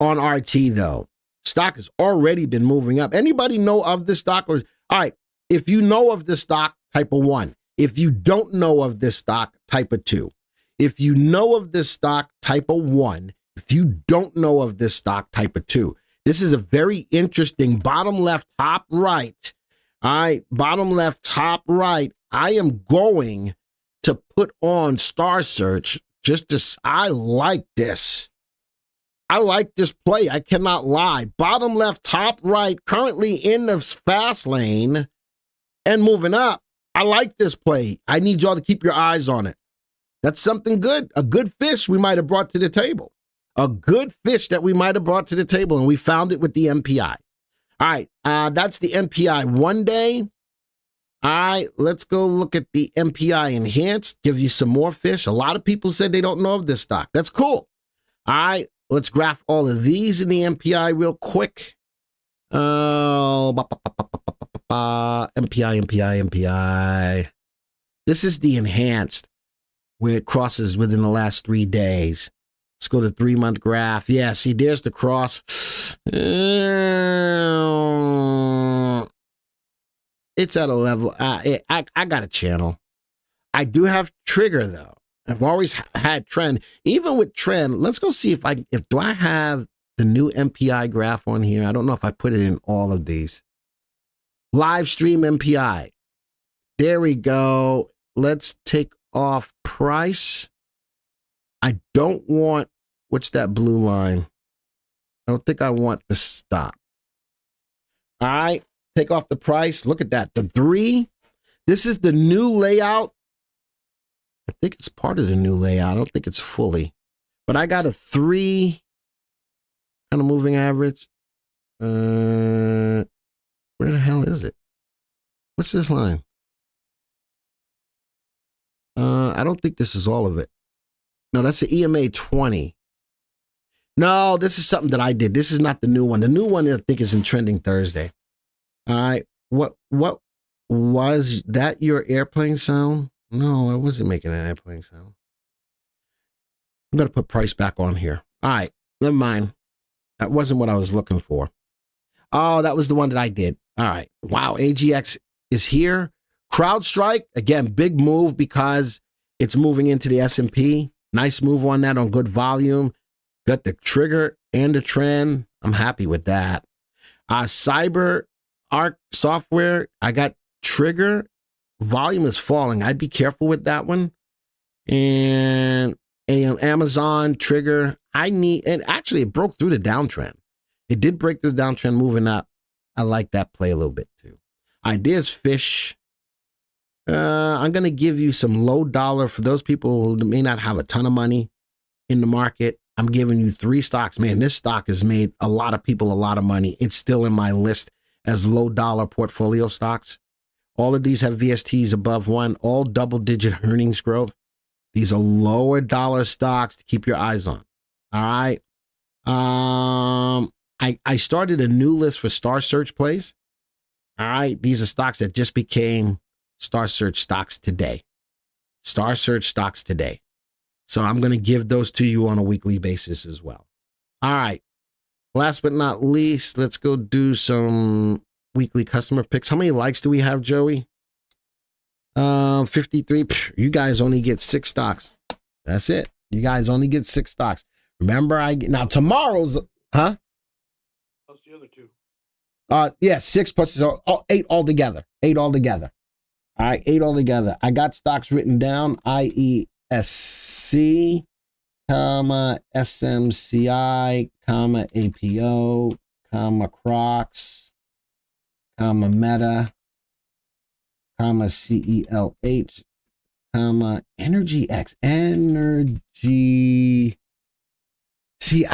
on RT though. Stock has already been moving up. Anybody know of this stock? All right, if you know of this stock, type of 1. If you don't know of this stock, type of 2. If you know of this stock, type of 1. If you don't know of this stock, type of 2. This is a very interesting bottom left, top right. All right, bottom left, top right. I am going to put on Star Search just to, I like this. I like this play. I cannot lie. Bottom left, top right, currently in the fast lane and moving up. I like this play. I need y'all to keep your eyes on it. That's something good. A good fish we might have brought to the table. A good fish that we might have brought to the table, and we found it with the MPI. All right, that's the MPI 1 day. All right, let's go look at the MPI enhanced, give you some more fish. A lot of people said they don't know of this stock. That's cool. All right, let's graph all of these in the MPI real quick. MPI. This is the enhanced, where it crosses within the last 3 days. Let's go to 3-month graph. Yeah, see, there's the cross. It's at a level. I got a channel. I do have trigger though. I've always had trend. Even with trend, let's go see if do I have the new MPI graph on here. I don't know if I put it in all of these. Live stream MPI. There we go. Let's take off price. I don't want, what's that blue line? I don't think I want the stop. All right, take off the price. Look at that. The 3. This is the new layout. I think it's part of the new layout. I don't think it's fully. But I got a 3 kind of moving average. Where the hell is it? What's this line? I don't think this is all of it. No, that's the EMA 20. No, this is something that I did. This is not the new one. The new one I think is in Trending Thursday. All right. What was that, your airplane sound? No, I wasn't making an airplane sound. I'm going to put price back on here. All right. Never mind. That wasn't what I was looking for. Oh, that was the one that I did. All right. Wow. AGX is here. CrowdStrike, again, big move because it's moving into the S&P. Nice move on that on good volume. Got the trigger and the trend. I'm happy with that. Cyber Arc software, I got trigger. Volume is falling. I'd be careful with that one. And Amazon trigger. And actually it broke through the downtrend. It did break through the downtrend moving up. I like that play a little bit too. Ideas fish. I'm going to give you some low dollar for those people who may not have a ton of money in the market. I'm giving you 3 stocks. Man, this stock has made a lot of people a lot of money. It's still in my list as low dollar portfolio stocks. All of these have VSTs above 1, all double-digit earnings growth. These are lower dollar stocks to keep your eyes on. All right. I started a new list for Star Search plays. All right. These are stocks that just became Star Search stocks today. Star Search stocks today. So I'm going to give those to you on a weekly basis as well. All right. Last but not least, let's go do some weekly customer picks. How many likes do we have, Joey? 53. You guys only get 6 stocks. That's it. You guys only get 6 stocks. Remember, now tomorrow's, huh? Plus the other 2. Yeah, 6 plus 8 altogether. 8 altogether. All right, 8 altogether. I got stocks written down. IESC, SMCI, APO, Crocs, Meta, CELH, Energy X. Energy. See,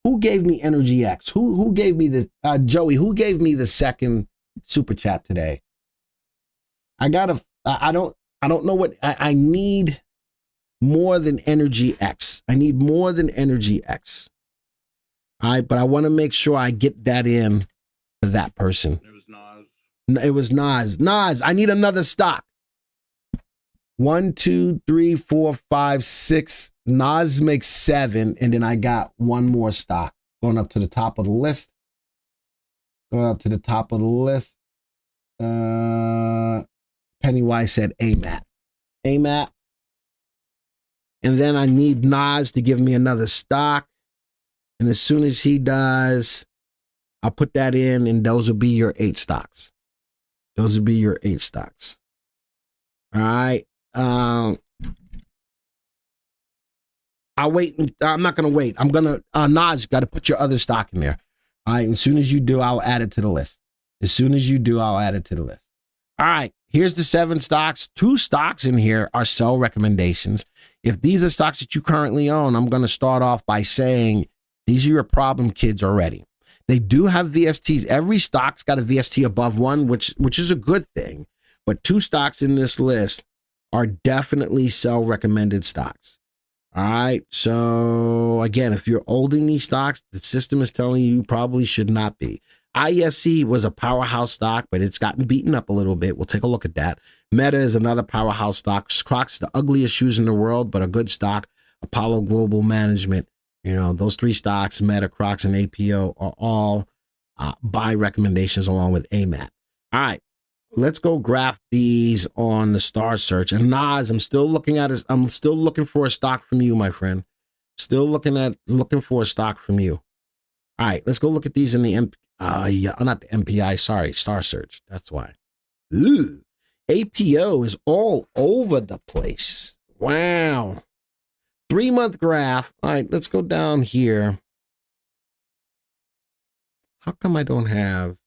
who gave me Energy X? Who gave me this? Joey, who gave me the second super chat today? I don't know what, I need more than Energy X. I need more than Energy X. All right, but I want to make sure I get that in for that person. It was Nas. It was Nas. Nas, I need another stock. 1, 2, 3, 4, 5, 6. Nas makes 7, and then I got one more stock going up to the top of the list. Going up to the top of the list. Pennywise said AMAT. AMAT. And then I need Nas to give me another stock. And as soon as he does, I'll put that in, and those will be your 8 stocks. Those will be your 8 stocks. All right. I'll wait. I'm not going to wait. I'm going to, Nas, got to put your other stock in there. All right. As soon as you do, I'll add it to the list. As soon as you do, I'll add it to the list. All right. Here's the 7 stocks. 2 stocks in here are sell recommendations. If these are stocks that you currently own, I'm going to start off by saying these are your problem kids already. They do have VSTs. Every stock's got a VST above 1, which is a good thing. But 2 stocks in this list are definitely sell recommended stocks. All right. So again, if you're holding these stocks, the system is telling you probably should not be. ISC was a powerhouse stock, but it's gotten beaten up a little bit. We'll take a look at that. Meta is another powerhouse stock. Crocs, the ugliest shoes in the world, but a good stock. Apollo Global Management. You know, those 3 stocks, Meta, Crocs, and APO, are all buy recommendations along with AMAT. All right. Let's go graph these on the star search. And Nas, I'm still looking for a stock from you, my friend. Still looking for a stock from you. All right, let's go look at these in the not the MPI, sorry, star search. That's why. Ooh, APO is all over the place. Wow. 3-month graph. All right, let's go down here. How come I don't have?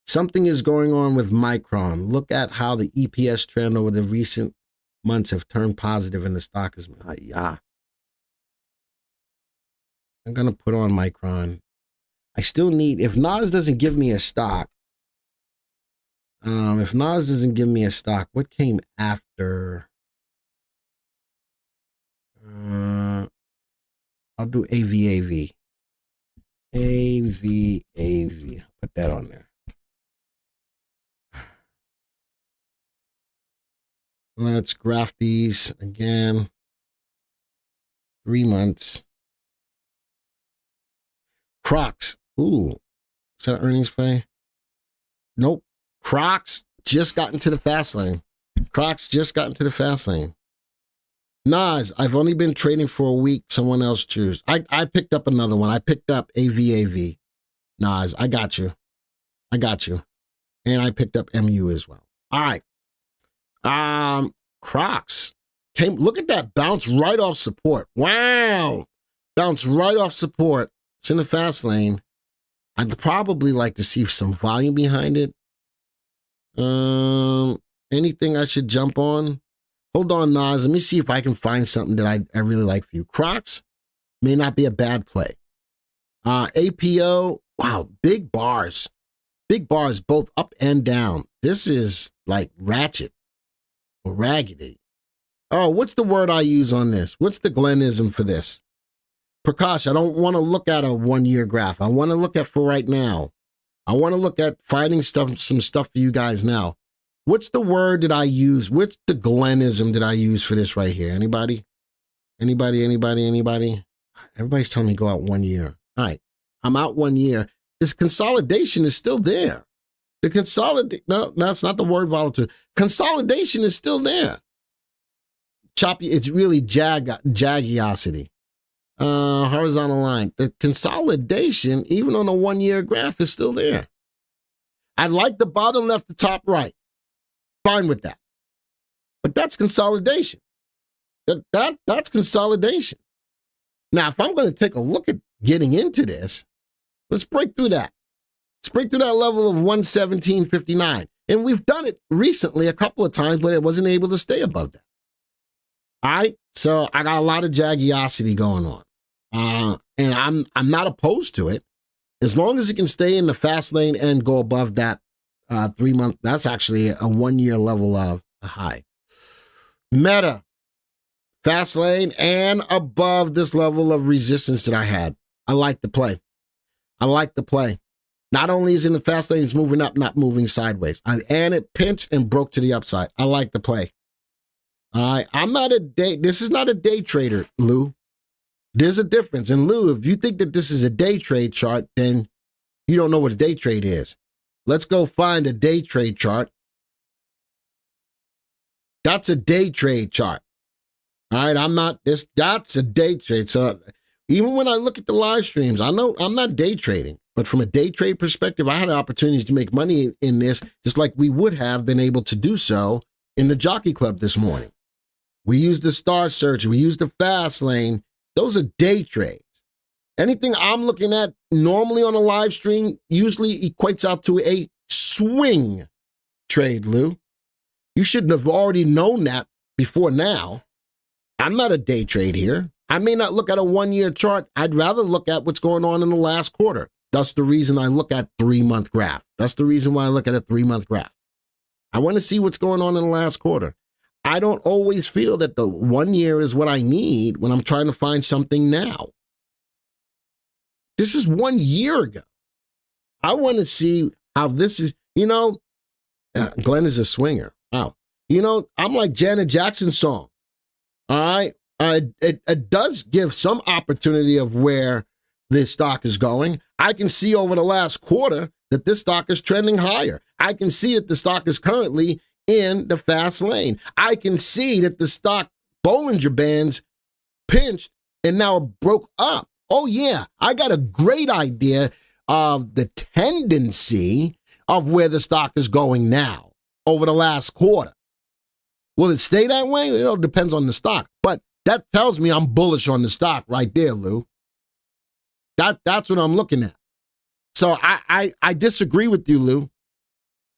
Something is going on with Micron. Look at how the EPS trend over the recent months have turned positive and the stock is, yeah. I'm going to put on Micron. I still need, if Nas doesn't give me a stock, what came after? I'll do AVAV. AVAV. Put that on there. Let's graph these again. 3 months. Crocs. Ooh. Is that an earnings play? Nope. Crocs just got into the fast lane. Nas, I've only been trading for a week. Someone else choose. I picked up another one. I picked up AVAV. Nas, I got you. And I picked up MU as well. All right. Crocs look at that, bounce right off support. Wow. Bounce right off support. It's in the fast lane. I'd probably like to see some volume behind it. Anything I should jump on? Hold on, Nas. Let me see if I can find something that I really like for you. Crocs may not be a bad play. APO, wow, big bars. Big bars both up and down. This is like ratchet. Or raggedy. Oh, what's the word I use on this? What's the Glenism for this? Prakash, I don't want to look at a 1-year graph. I want to look at for right now. I want to look at finding some stuff for you guys now. What's the word that I use? What's the Glenism that I use for this right here? Anybody? Everybody's telling me go out 1 year. All right. I'm out 1 year. This consolidation is still there. No, it's not the word volatile. Consolidation is still there. Choppy, it's really jagiosity. Horizontal line. The consolidation, even on a 1-year graph, is still there. I like the bottom left, the top right. Fine with that. But that's consolidation. That's consolidation. Now, if I'm going to take a look at getting into this, let's break through that. Let's break through that level of 117.59. And we've done it recently a couple of times, but it wasn't able to stay above that. All right. So I got a lot of jagiosity going on. And I'm not opposed to it. As long as it can stay in the fast lane and go above that 3 month, that's actually a 1 year level of a high. Meta, fast lane and above this level of resistance that I had. I like the play. I like the play. Not only is it in the fast lane, it's moving up, not moving sideways. And it pinched and broke to the upside. I like the play. All right, this is not a day trader, Lou. There's a difference. And Lou, if you think that this is a day trade chart, then you don't know what a day trade is. Let's go find a day trade chart. That's a day trade chart. All right, that's a day trade. So even when I look at the live streams, I know I'm not day trading, but from a day trade perspective, I had opportunities to make money in this, just like we would have been able to do so in the Jockey Club this morning. We used the star search. We used the fast lane. Those are day trades. Anything I'm looking at normally on a live stream usually equates out to a swing trade, Lou. You shouldn't have already known that before now. I'm not a day trade here. I may not look at a one-year chart. I'd rather look at what's going on in the last quarter. That's the reason I look at 3-month graph. That's the reason why I look at a 3-month graph. I want to see what's going on in the last quarter. I don't always feel that the 1 year is what I need when I'm trying to find something now. This is 1 year ago. I want to see how this is, Glenn is a swinger. Wow. I'm like Janet Jackson's song. All right. It does give some opportunity of where this stock is going. I can see over the last quarter that this stock is trending higher. I can see that the stock is currently in the fast lane. I can see that the stock Bollinger Bands pinched and now broke up. Oh, yeah. I got a great idea of the tendency of where the stock is going now over the last quarter. Will it stay that way? It depends on the stock. But that tells me I'm bullish on the stock right there, Lou. That's what I'm looking at. So I disagree with you, Lou.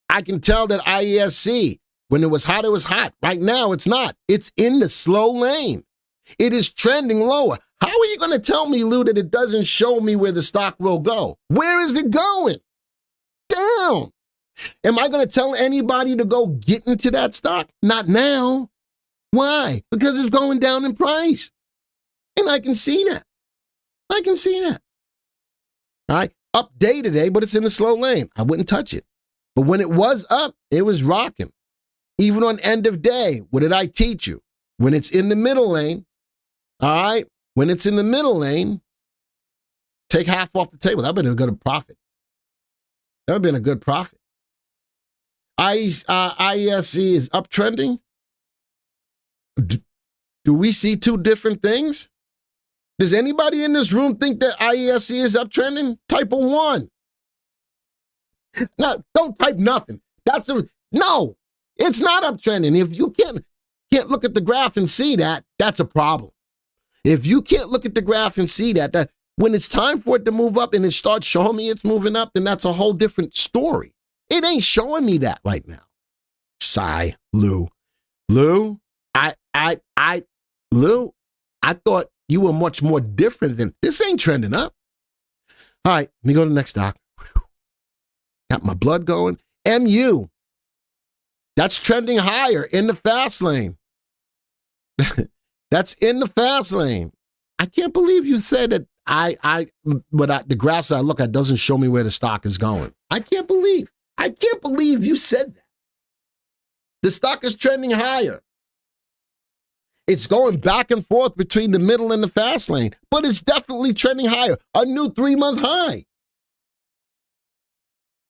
I can tell that IESC, when it was hot. Right now, it's not. It's in the slow lane. It is trending lower. How are you going to tell me, Lou, that it doesn't show me where the stock will go? Where is it going? Down. Am I going to tell anybody to go get into that stock? Not now. Why? Because it's going down in price. And I can see that. All right. Up day today, but it's in the slow lane. I wouldn't touch it. But when it was up, it was rocking. Even on end of day, what did I teach you? When it's in the middle lane, all right, when it's in the middle lane, take half off the table. That would have been a good profit. That would have been a good profit. IESC is uptrending. Do we see two different things? Does anybody in this room think that IESC is uptrending? Type a 1. No, don't type nothing. No, it's not uptrending. If you can't look at the graph and see that, that's a problem. If you can't look at the graph and see that when it's time for it to move up and it starts showing me it's moving up, then that's a whole different story. It ain't showing me that right now. Sigh, Lou. Lou, I thought you were much more different than this. Ain't trending up. All right, let me go to the next stock. Got my blood going. MU. That's trending higher in the fast lane. That's in the fast lane. I can't believe you said that the graphs I look at doesn't show me where the stock is going. I can't believe you said that. The stock is trending higher. It's going back and forth between the middle and the fast lane, but it's definitely trending higher. A new 3-month high.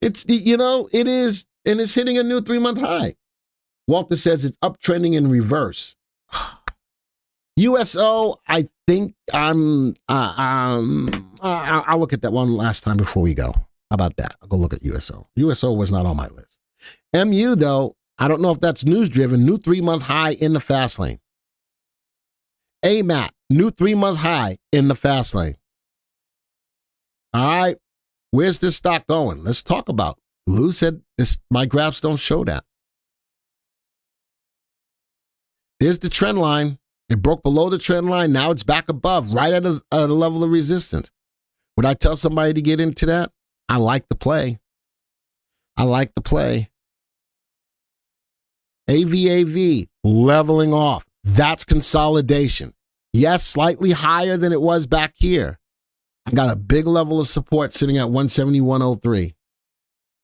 It is, and it's hitting a new 3-month high. Walter says it's uptrending in reverse. USO, I think I'll look at that one last time before we go. How about that? I'll go look at USO. USO was not on my list. MU, though, I don't know if that's news-driven. New 3-month high in the fast lane. AMAT, new 3-month high in the fast lane. All right. Where's this stock going? Let's talk about it. Lou said my graphs don't show that. There's the trend line. It broke below the trend line. Now it's back above, right at a level of resistance. Would I tell somebody to get into that? I like the play. AVAV, leveling off. That's consolidation. Yes, slightly higher than it was back here. I got a big level of support sitting at 171.03.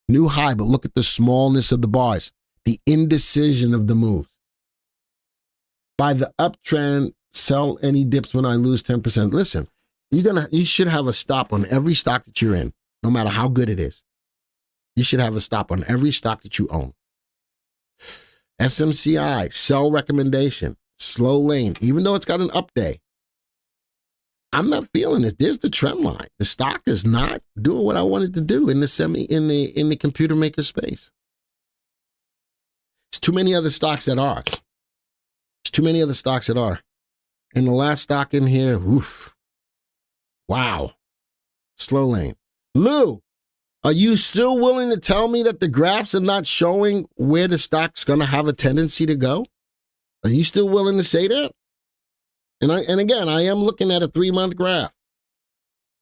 New high, but look at the smallness of the bars, the indecision of the moves. By the uptrend, sell any dips when I lose 10%. Listen, you should have a stop on every stock that you're in, no matter how good it is. You should have a stop on every stock that you own. SMCI, sell recommendation, slow lane, even though it's got an up day. I'm not feeling it. There's the trend line. The stock is not doing what I wanted to do in the computer maker space. It's too many other stocks that are. There's too many other stocks that are. And the last stock in here, oof. Wow. Slow lane. Lou, are you still willing to tell me that the graphs are not showing where the stock's going to have a tendency to go? Are you still willing to say that? And again, I am looking at a 3-month graph.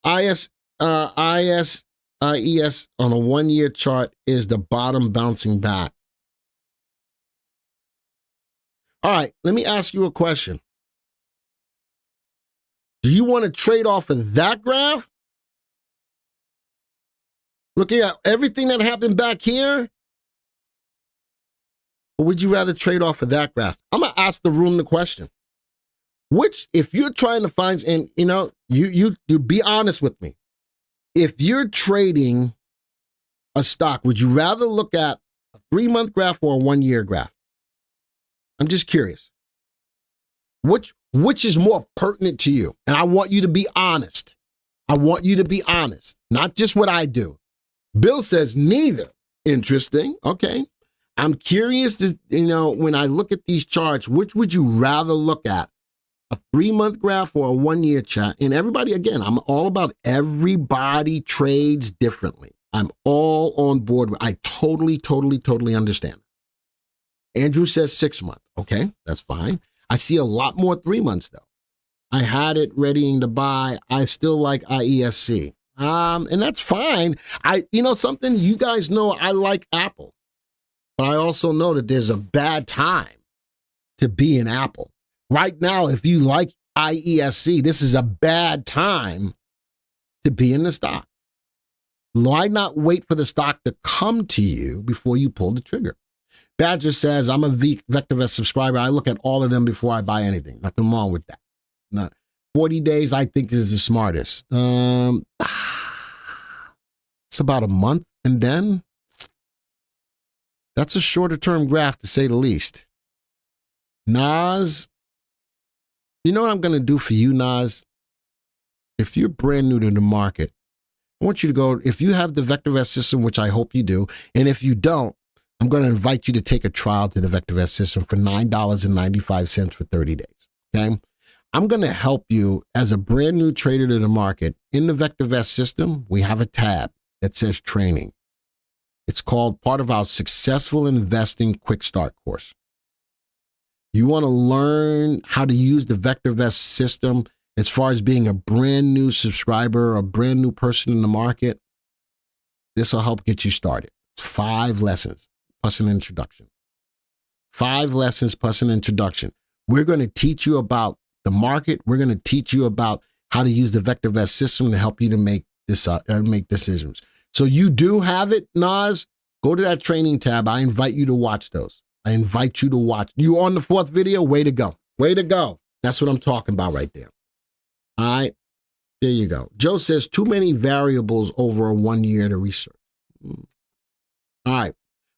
IES on a 1-year chart is the bottom bouncing back. All right, let me ask you a question. Do you want to trade off of that graph? Looking at everything that happened back here? Or would you rather trade off of that graph? I'm going to ask the room the question. Which, if you're trying to find, and you be honest with me. If you're trading a stock, would you rather look at a 3-month graph or a 1-year graph? I'm just curious. Which is more pertinent to you? And I want you to be honest. I want you to be honest, not just what I do. Bill says neither. Interesting. Okay. I'm curious to, when I look at these charts, which would you rather look at? A 3-month graph or a 1-year chart? And everybody, again, I'm all about everybody trades differently. I'm all on board. I totally understand. Andrew says 6 months. Okay, that's fine. I see a lot more 3 months though. I had it readying to buy. I still like IESC. And that's fine. Something you guys know, I like Apple, but I also know that there's a bad time to be in Apple. Right now, if you like IESC, this is a bad time to be in the stock. Why not wait for the stock to come to you before you pull the trigger? Badger says, I'm a VectorVest subscriber. I look at all of them before I buy anything. Nothing wrong with that. Not 40 days, I think, is the smartest. It's about a month, and then that's a shorter term graph, to say the least. Nas, you know what I'm going to do for you, Nas? If you're brand new to the market, I want you to go, if you have the VectorVest system, which I hope you do, and if you don't, I'm going to invite you to take a trial to the VectorVest system for $9.95 for 30 days, okay? I'm going to help you as a brand new trader to the market. In the VectorVest system, we have a tab that says training. It's called part of our Successful Investing Quick Start course. You want to learn how to use the VectorVest system as far as being a brand new subscriber, a brand new person in the market. This will help get you started. It's 5 lessons plus an introduction. 5 lessons plus an introduction. We're going to teach you about the market. We're going to teach you about how to use the VectorVest system to help you to make decisions. So you do have it, Nas. Go to that training tab. I invite you to watch those. I invite you to watch. You on the 4th video? Way to go. Way to go. That's what I'm talking about right there. All right. There you go. Joe says too many variables over a 1 year to research. All right.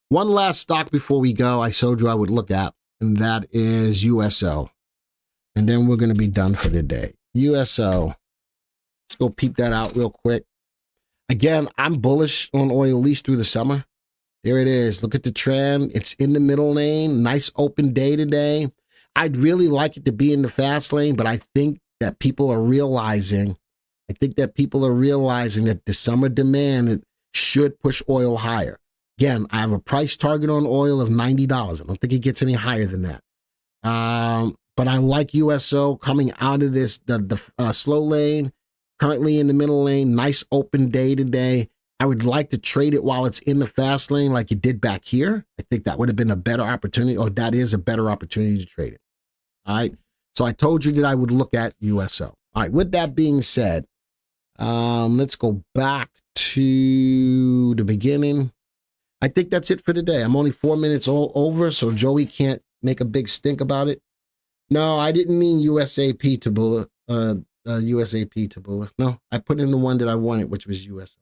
One last stock before we go, I showed you I would look at, and that is USO. And then we're going to be done for the day. USO. Let's go peep that out real quick. Again, I'm bullish on oil at least through the summer. There it is. Look at the trend. It's in the middle lane. Nice open day today. I'd really like it to be in the fast lane, but I think that people are realizing that the summer demand should push oil higher. Again, I have a price target on oil of $90. I don't think it gets any higher than that. But I like USO coming out of this, the slow lane, currently in the middle lane. Nice open day today. I would like to trade it while it's in the fast lane like it did back here. I think that would have been a better opportunity, or that is a better opportunity to trade it. All right. So I told you that I would look at USO. All right. With that being said, Let's go back to the beginning. I think that's it for today. I'm only 4 minutes over, so Joey can't make a big stink about it. No, I didn't mean USAP Taboola. USAP Taboola. No, I put in the one that I wanted, which was USO.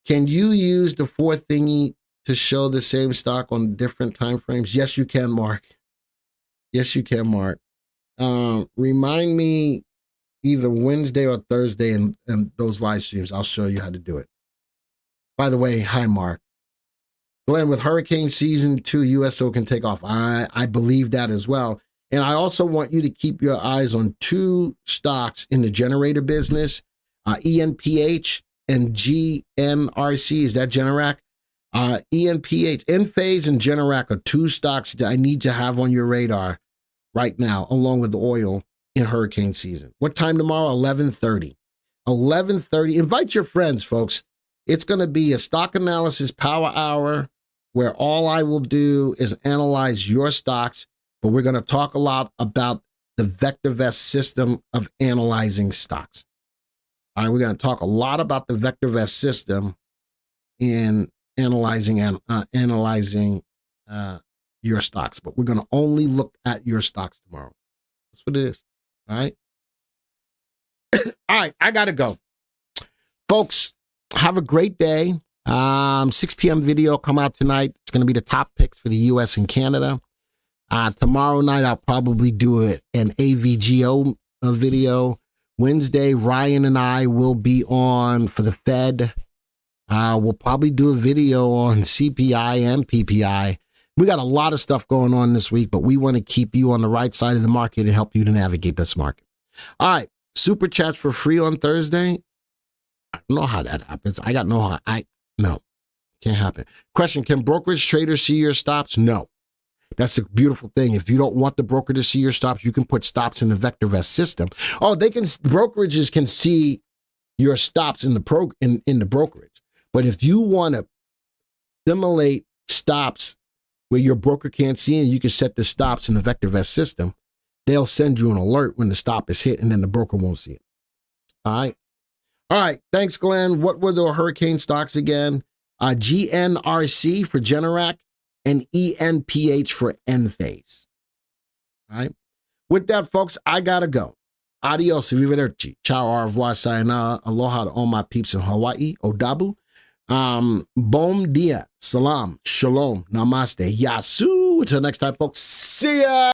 Can you use the fourth thingy to show the same stock on different time frames? Yes, you can, Mark. Yes, you can, Mark. Remind me either Wednesday or Thursday in those live streams. I'll show you how to do it. By the way, hi, Mark. Glenn, with hurricane season 2, USO can take off. I believe that as well. And I also want you to keep your eyes on 2 stocks in the generator business, ENPH and GNRC. Is that Generac? ENPH, Enphase and Generac are 2 stocks that I need to have on your radar right now, along with the oil in hurricane season. What time tomorrow? 11:30. 11:30. Invite your friends, folks. It's going to be a stock analysis power hour where all I will do is analyze your stocks, but we're going to talk a lot about the VectorVest system of analyzing stocks. All right, we're going to talk a lot about the VectorVest system in analyzing your stocks, but we're going to only look at your stocks tomorrow. That's what it is. All right. All right, I got to go. Folks, have a great day. 6 p.m. video come out tonight. It's going to be the top picks for the U.S. and Canada. Tomorrow night, I'll probably do an AVGO video. Wednesday, Ryan and I will be on for the Fed. We'll probably do a video on CPI and PPI. We got a lot of stuff going on this week, but we want to keep you on the right side of the market and help you to navigate this market. All right. Super chats for free on Thursday. I don't know how that happens. No, can't happen. Question, can brokerage traders see your stops? No. That's a beautiful thing. If you don't want the broker to see your stops, you can put stops in the VectorVest system. Oh, brokerages can see your stops in the brokerage. But if you want to simulate stops where your broker can't see and you can set the stops in the VectorVest system, they'll send you an alert when the stop is hit and then the broker won't see it. All right. All right. Thanks, Glenn. What were the hurricane stocks again? GNRC for Generac and ENPH for Enphase. All right. With that, folks, I got to go. Adios. Arrivederci. Ciao. Au revoir. Sayonara. Aloha to all my peeps in Hawaii. Odabu. Bom dia. Salam. Shalom. Namaste. Yasu. Until next time, folks. See ya.